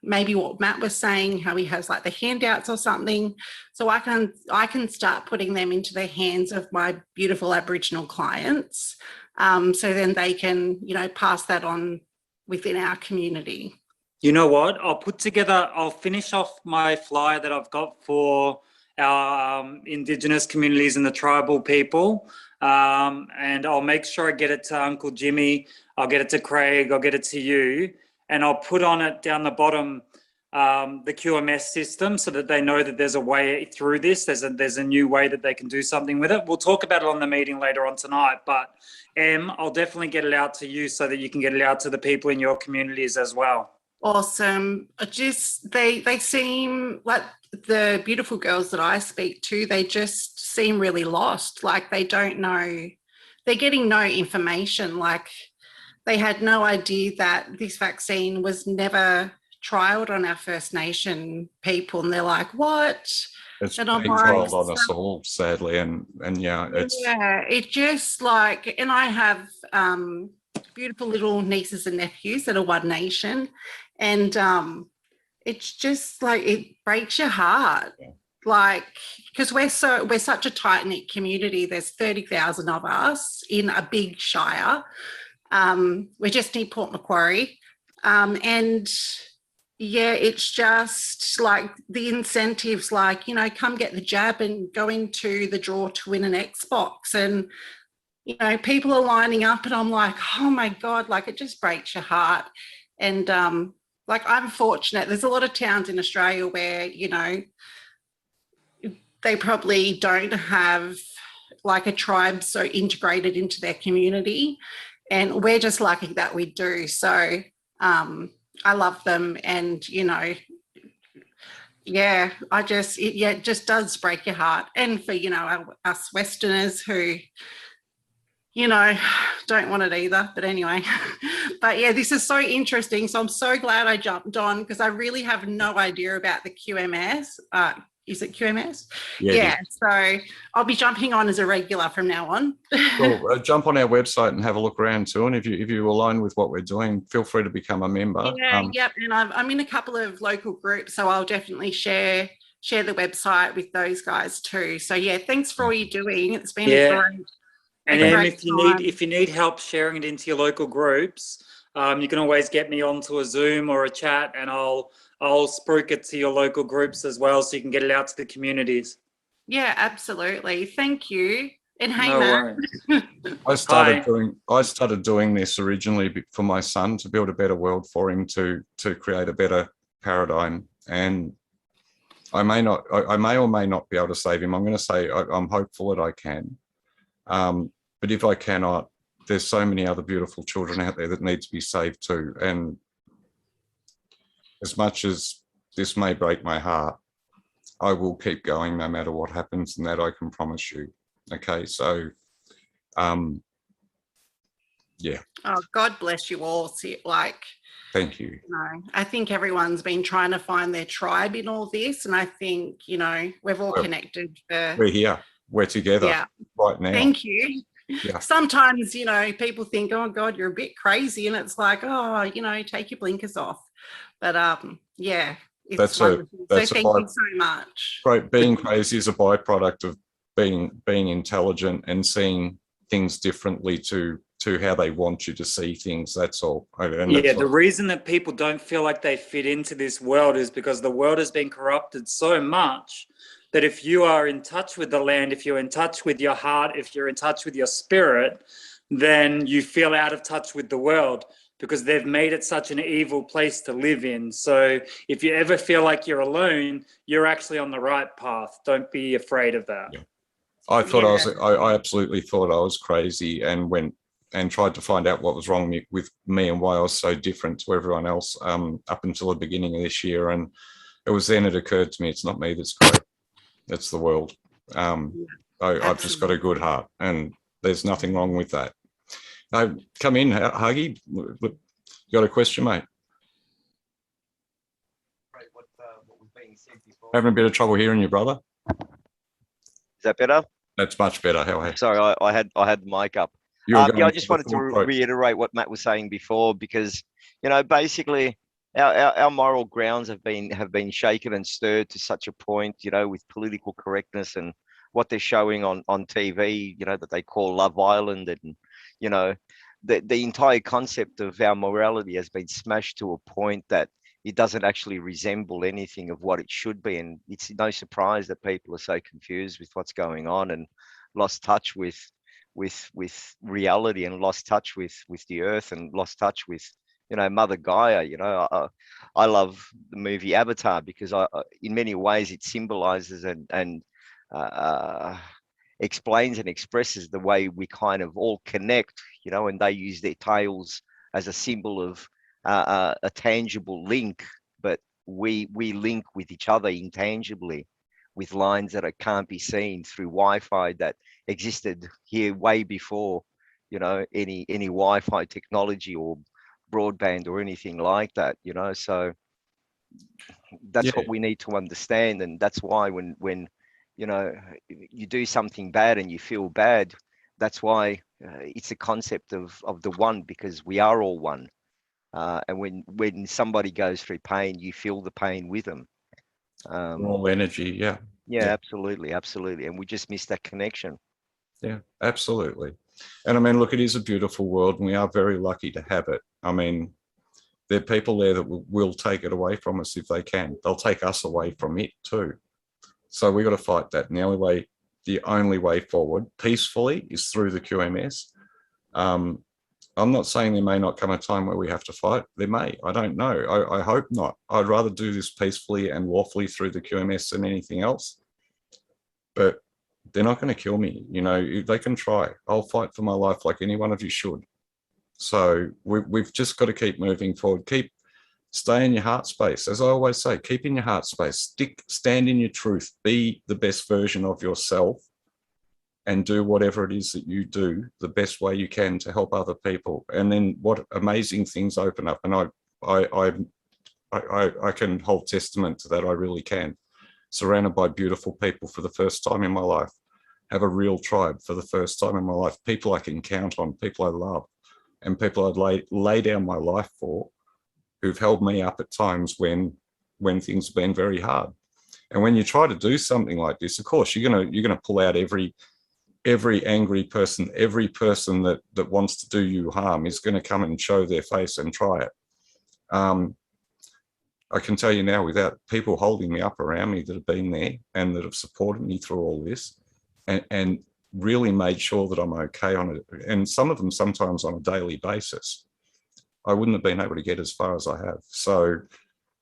maybe what Matt was saying, how he has like the handouts or something, so I can start putting them into the hands of my beautiful Aboriginal clients, so then they can, you know, pass that on within our community. You know what? I'll finish off my flyer that I've got for our Indigenous communities and the tribal people, and I'll make sure I get it to Uncle Jimmy, I'll get it to Craig, I'll get it to you, and I'll put on it down the bottom the QMS system, so that they know that there's a way through this. There's a new way that they can do something with it. We'll talk about it on the meeting later on tonight, but I'll definitely get it out to you so that you can get it out to the people in your communities as well. Awesome. Just they seem like the beautiful girls that I speak to, they just seem really lost. Like they don't know, they're getting no information. Like they had no idea that this vaccine was never trialed on our First Nation people, and they're like, what? It's being trialed on us all, sadly, and yeah, it just like, and I have beautiful little nieces and nephews that are One Nation, and it's just like, it breaks your heart. Yeah. Like, because we're such a tight-knit community. There's 30,000 of us in a big shire. We just need Port Macquarie. And yeah, it's just like the incentives, like, you know, come get the jab and go into the draw to win an Xbox. And, you know, people are lining up and I'm like, oh my God, like it just breaks your heart. And like, I'm fortunate. There's a lot of towns in Australia where, you know, they probably don't have like a tribe so integrated into their community. And we're just lucky that we do. So I love them. And, you know, yeah, it just does break your heart. And for, you know, us Westerners who, you know, don't want it either. But anyway, but yeah, this is so interesting. So I'm so glad I jumped on, because I really have no idea about the QMS. Is it QMS? Yeah. So I'll be jumping on as a regular from now on. Well, jump on our website and have a look around too. And if you align with what we're doing, feel free to become a member. Yeah, yep. And I'm in a couple of local groups, so I'll definitely share the website with those guys too. So yeah, thanks for all you're doing. It's been a great. And if you need help sharing it into your local groups, you can always get me onto a Zoom or a chat, and I'll spruik it to your local groups as well, so you can get it out to the communities. Yeah, absolutely. Thank you. And hey, No Matt. worries. I started doing this originally for my son, to build a better world for him, to create a better paradigm. And I may or may not be able to save him. I'm going to say I'm hopeful that I can. But if I cannot, there's so many other beautiful children out there that need to be saved too. And as much as this may break my heart, I will keep going no matter what happens, and that I can promise you. Okay, so yeah. Oh, God bless you all. Like, thank you. You know, I think everyone's been trying to find their tribe in all this, and I think, you know, we've all connected. We're here. We're together right now. Thank you. Yeah. Sometimes, you know, people think, oh God, you're a bit crazy, and it's like, oh, you know, take your blinkers off. But yeah, it's wonderful. So thank you so much. Right, being crazy is a byproduct of being intelligent and seeing things differently to how they want you to see things. That's all. The reason that people don't feel like they fit into this world is because the world has been corrupted so much that if you are in touch with the land, if you're in touch with your heart, if you're in touch with your spirit, then you feel out of touch with the world, because they've made it such an evil place to live in. So if you ever feel like you're alone, you're actually on the right path. Don't be afraid of that. Yeah. I thought I absolutely thought I was crazy, and went and tried to find out what was wrong with me and why I was so different to everyone else up until the beginning of this year. And it was then it occurred to me, it's not me that's great. It's the world. I've just got a good heart, and there's nothing wrong with that. Come in, Huggy. You got a question, mate? Having a bit of trouble hearing you, brother. Is that better? That's much better. How are you? Sorry, I had the mic up. I just wanted to reiterate what Matt was saying before, because, you know, basically our moral grounds have been shaken and stirred to such a point, you know, with political correctness and what they're showing on TV, you know, that they call Love Island, and, you know, the entire concept of our morality has been smashed to a point that it doesn't actually resemble anything of what it should be. And it's no surprise that people are so confused with what's going on and lost touch with reality, and lost touch with the earth, and lost touch with, you know, Mother Gaia. You know, I love the movie Avatar because in many ways it symbolizes and explains and expresses the way we kind of all connect, you know, and they use their tails as a symbol of a tangible link, but we link with each other intangibly with lines that can't be seen through Wi-Fi that existed here way before, you know, any Wi-Fi technology or broadband or anything like that, you know. So that's what we need to understand, and that's why when you know, you do something bad and you feel bad, that's why it's a concept of the one, because we are all one. And when somebody goes through pain, you feel the pain with them. All energy, yeah. Yeah, absolutely, absolutely. And we just miss that connection. Yeah, absolutely. And I mean, look, it is a beautiful world and we are very lucky to have it. I mean, there are people there that will take it away from us if they can. They'll take us away from it too. So we got to fight that. And the only way forward peacefully is through the QMS. I'm not saying there may not come a time where we have to fight. There may, I don't know. I hope not. I'd rather do this peacefully and lawfully through the QMS than anything else. But they're not going to kill me. You know, they can try. I'll fight for my life like any one of you should. So we've just got to keep moving forward. Stay in your heart space. As I always say, keep in your heart space. Stand in your truth. Be the best version of yourself and do whatever it is that you do the best way you can to help other people. And then what amazing things open up. And I can hold testament to that. I really can. Surrounded by beautiful people for the first time in my life. Have a real tribe for the first time in my life. People I can count on, people I love, and people I'd lay down my life for, who've held me up at times when things have been very hard. And when you try to do something like this, of course, you're gonna pull out every angry person, every person that wants to do you harm is going to come and show their face and try it. I can tell you now, without people holding me up around me that have been there and that have supported me through all this and really made sure that I'm okay on it, and some of them sometimes on a daily basis, I wouldn't have been able to get as far as I have. So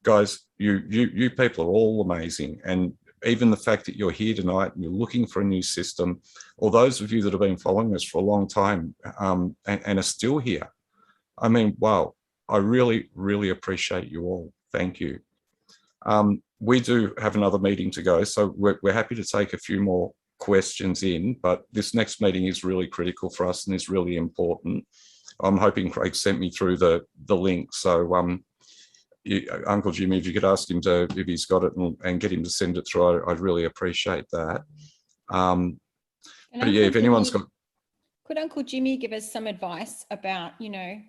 guys, you people are all amazing. And even the fact that you're here tonight and you're looking for a new system, or those of you that have been following us for a long time and are still here, I mean, wow, I really, really appreciate you all. Thank you. We do have another meeting to go, so we're happy to take a few more questions in, but this next meeting is really critical for us and is really important. I'm hoping Craig sent me through the link, so Uncle Jimmy, if you could ask him to, if he's got it, and get him to send it through, I'd really appreciate that. But yeah, if anyone's got... Could Uncle Jimmy give us some advice about, you know,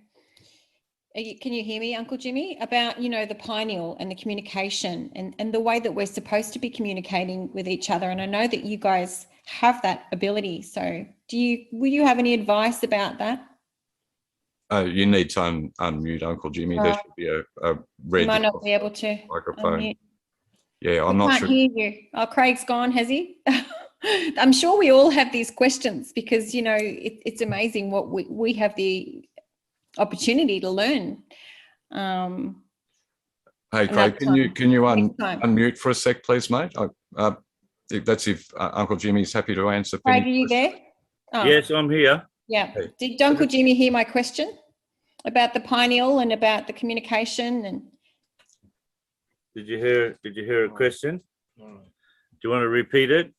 can you hear me, Uncle Jimmy? About, you know, the pineal and the communication and the way that we're supposed to be communicating with each other. And I know that you guys have that ability. So will you have any advice about that? You need to unmute Uncle Jimmy. There should be a red... You might not be able to microphone. Unmute. Yeah, I'm not sure. I can't hear you. Oh, Craig's gone, has he? I'm sure we all have these questions because, you know, it's amazing what we have the opportunity to learn. Hey, Craig, can you unmute for a sec, please, mate? That's if Uncle Jimmy's happy to answer. Craig, are you there? Oh. Yes, I'm here. Yeah. Hey. Did Uncle Jimmy hear my question about the pineal and about the communication? And did you hear a question? Do you want to repeat it?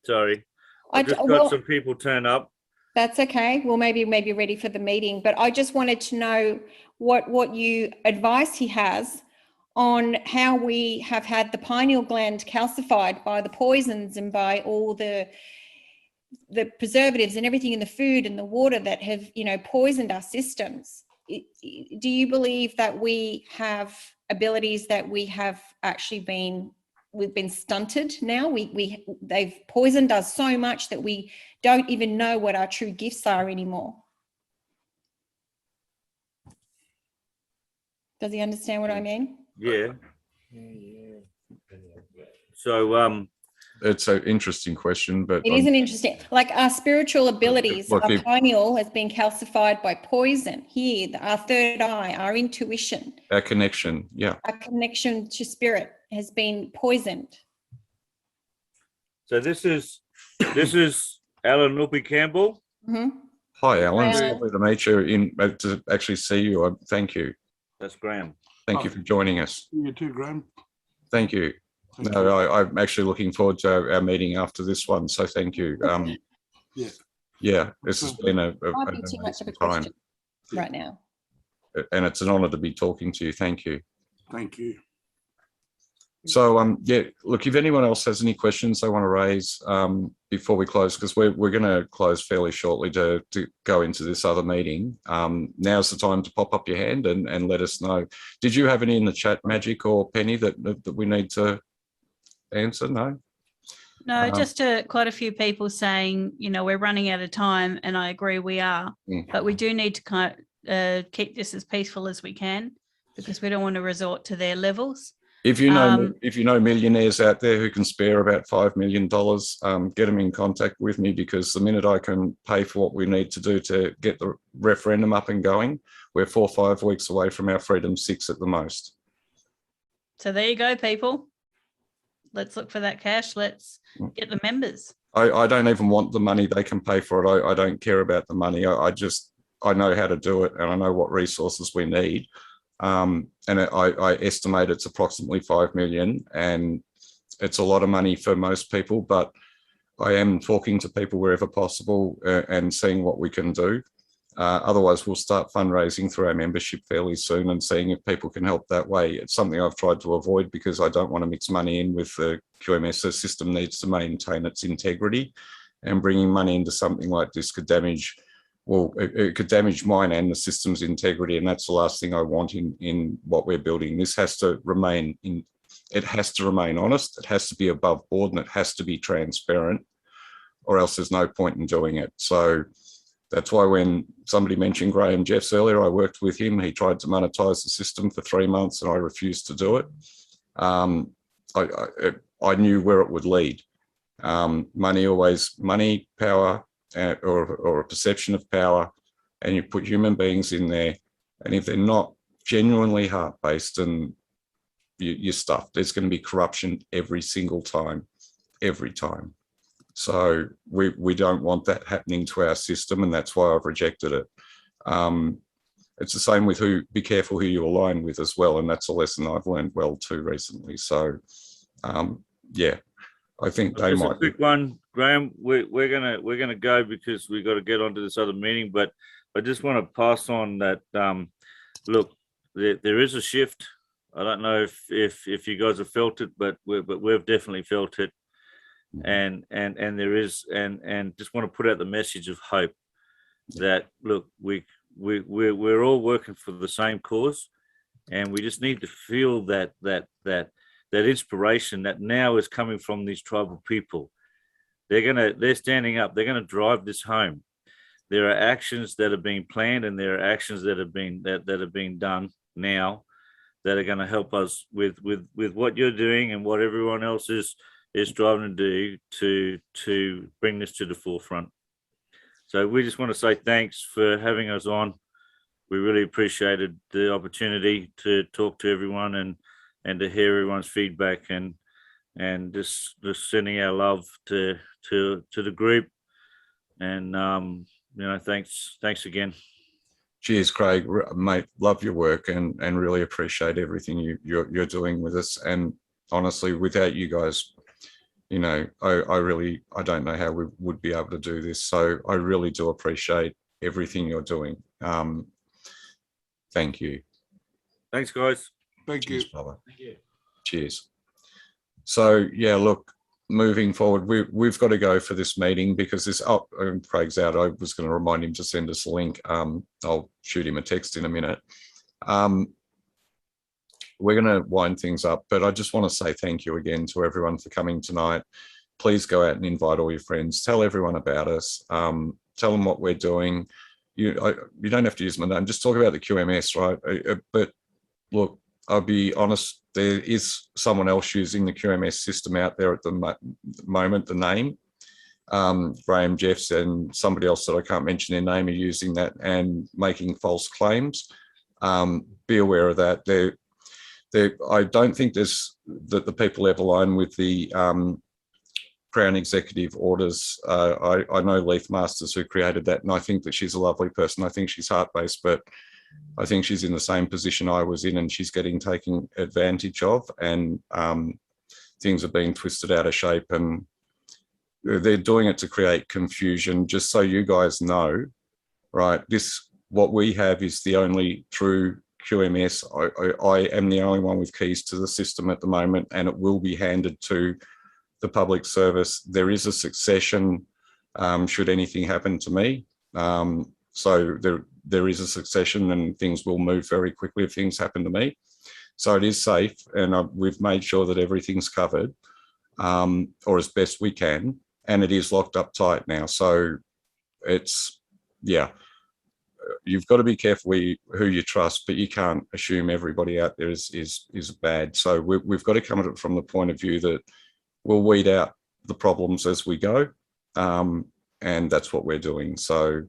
Sorry, I just got some people turn up. That's okay. Well, maybe ready for the meeting, but I just wanted to know what advice he has on how we have had the pineal gland calcified by the poisons and by all the preservatives and everything in the food and the water that have, you know, poisoned our systems. Do you believe that we have abilities that we have actually we've been stunted now? They've poisoned us so much that we don't even know what our true gifts are anymore. Does he understand what I mean? Yeah. So it's an interesting question, but it is an interesting, like our spiritual abilities, our pineal has been calcified by poison. Here, our third eye, our intuition, our connection, our connection to spirit has been poisoned. So this is Alan Nuppy Campbell. Mm-hmm. Hi, Alan. It's lovely to meet you. To actually see you. Thank you. That's Graham. Thank you for joining us. You too, Graham. Thank you. I'm actually looking forward to our meeting after this one. So thank you. Yeah, this has been a might be too much of a question right now. And it's an honour to be talking to you. Thank you. Thank you. So yeah, look, if anyone else has any questions they want to raise before we close, because we're going to close fairly shortly to go into this other meeting. Now's the time to pop up your hand and let us know. Did you have any in the chat, Magic or Penny, that we need to answer? No? No, just quite a few people saying, you know, we're running out of time, and I agree we are, but we do need to keep this as peaceful as we can, because we don't want to resort to their levels. If you know millionaires out there who can spare about $5 million, get them in contact with me, because the minute I can pay for what we need to do to get the referendum up and going, we're 4 or 5 weeks away from our Freedom 6 at the most. So there you go, people. Let's look for that cash. Let's get the members. I don't even want the money. They can pay for it. I don't care about the money. I know how to do it, and I know what resources we need. And I estimate it's approximately 5 million, and it's a lot of money for most people, but I am talking to people wherever possible and seeing what we can do. Otherwise, we'll start fundraising through our membership fairly soon and seeing if people can help that way. It's something I've tried to avoid because I don't want to mix money in with the QMS. The system needs to maintain its integrity, and bringing money into something like this could damage, well, it could damage mine and the system's integrity, and that's the last thing I want in what we're building. This has to remain it has to remain honest, it has to be above board, and it has to be transparent, or else there's no point in doing it. So that's why when somebody mentioned Graham Jeffs earlier, I worked with him. He tried to monetize the system for 3 months and I refused to do it. I knew where it would lead. Money, power, or a perception of power, and you put human beings in there, and if they're not genuinely heart-based, and you're stuffed. There's going to be corruption every single time, every time. So we don't want that happening to our system, and that's why I've rejected it. It's the same with be careful who you align with as well, and that's a lesson I've learned well too recently. So yeah, I think they might. Just a quick one, Graham. We're gonna go because we've got to get onto this other meeting. But I just want to pass on that. Look, there is a shift. I don't know if you guys have felt it, but we've definitely felt it. And there is, and just want to put out the message of hope that, look, we're all working for the same cause, and we just need to feel that inspiration that now is coming from these tribal people. They're standing up. They're gonna drive this home. There are actions that are being planned, and there are actions that have been done now that are going to help us with what you're doing and what everyone else is striving to do to bring this to the forefront. So we just want to say thanks for having us on. We really appreciated the opportunity to talk to everyone and to hear everyone's feedback, and just sending our love to the group. And thanks again. Cheers, Craig, mate. Love your work and really appreciate everything you're doing with us. And honestly, without you guys, I don't know how we would be able to do this. So I really do appreciate everything you're doing. Thank you. Thanks, guys. Thank you. Cheers, brother. Thank you. Cheers. So yeah, look, moving forward, we've got to go for this meeting because this. Oh, Craig's out. I was going to remind him to send us a link. I'll shoot him a text in a minute. We're going to wind things up, but I just want to say thank you again to everyone for coming tonight. Please go out and invite all your friends. Tell everyone about us. Tell them what we're doing. You don't have to use my name. Just talk about the QMS, right? But look, I'll be honest. There is someone else using the QMS system out there at the moment, the name. Graham Jeffs and somebody else that I can't mention their name are using that and making false claims. Be aware of that. I don't think that the people ever align with the Crown Executive Orders. I know Leith Masters, who created that, and I think that she's a lovely person. I think she's heart-based, but I think she's in the same position I was in, and she's getting taken advantage of, and things are being twisted out of shape, and they're doing it to create confusion. Just so you guys know, right, what we have is the only true QMS. I am the only one with keys to the system at the moment, and it will be handed to the public service. There is a succession should anything happen to me. So there is a succession, and things will move very quickly if things happen to me. So it is safe, and we've made sure that everything's covered, or as best we can, and it is locked up tight now. So it's, yeah, you've got to be careful who you trust, but you can't assume everybody out there is bad. So we've got to come at it from the point of view that we'll weed out the problems as we go, and that's what we're doing. So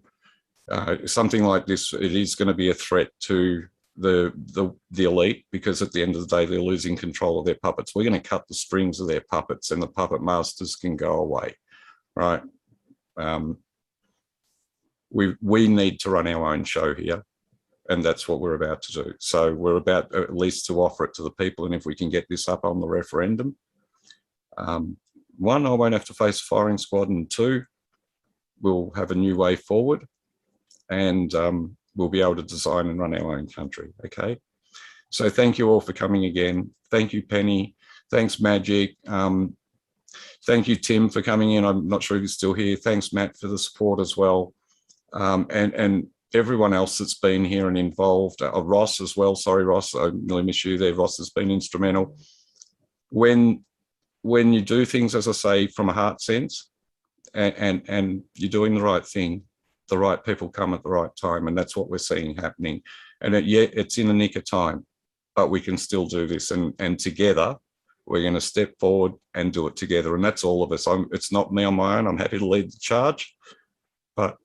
something like this, it is going to be a threat to the elite, because at the end of the day, they're losing control of their puppets. We're going to cut the strings of their puppets, and the puppet masters can go away, right? We need to run our own show here, and that's what we're about to do. So we're about at least to offer it to the people, and if we can get this up on the referendum, one, I won't have to face a firing squad, and two, we'll have a new way forward, and we'll be able to design and run our own country, okay? So thank you all for coming again. Thank you, Penny. Thanks, Magic. Thank you, Tim, for coming in. I'm not sure if he's still here. Thanks, Matt, for the support as well. And everyone else that's been here and involved. Ross as well. Sorry, Ross, I really miss you there. Ross has been instrumental. When you do things, as I say, from a heart sense, and you're doing the right thing, the right people come at the right time, and that's what we're seeing happening. And it's in the nick of time, but we can still do this, and together we're going to step forward and do it together, and that's all of us. It's not me on my own. I'm happy to lead the charge, but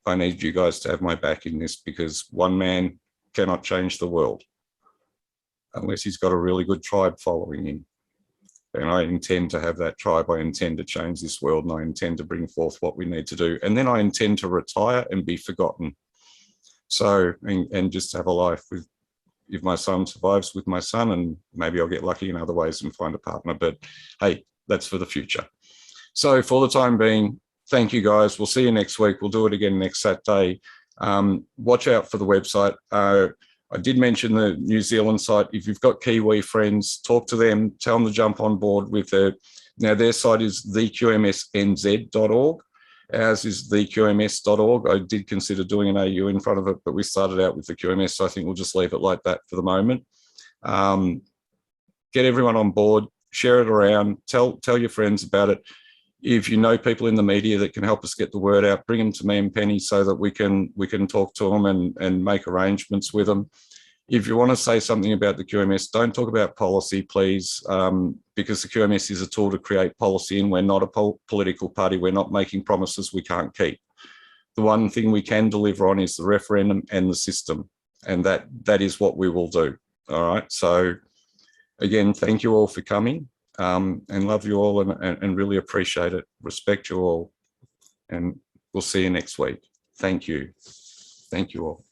I need you guys to have my back in this, because one man cannot change the world unless he's got a really good tribe following him. And I intend to have that tribe. I intend to change this world, and I intend to bring forth what we need to do. And then I intend to retire and be forgotten. So, and just have a life with, if my son survives, with my son, and maybe I'll get lucky in other ways and find a partner. But hey, that's for the future. So for the time being, thank you guys. We'll see you next week. We'll do it again next Saturday. Watch out for the website. I did mention the New Zealand site. If you've got Kiwi friends, talk to them, tell them to jump on board with now their site is theqmsnz.org. Ours is theqms.org. I did consider doing an AU in front of it, but we started out with the QMS, so I think we'll just leave it like that for the moment. Get everyone on board, share it around, tell your friends about it. If you know people in the media that can help us get the word out, bring them to me and Penny so that we can talk to them and make arrangements with them. If you want to say something about the QMS, don't talk about policy, please, because the QMS is a tool to create policy, and we're not a political party. We're not making promises we can't keep. The one thing we can deliver on is the referendum and the system, and that is what we will do. All right. So again, thank you all for coming. And love you all, and really appreciate it. Respect you all, and we'll see you next week. Thank you. Thank you all.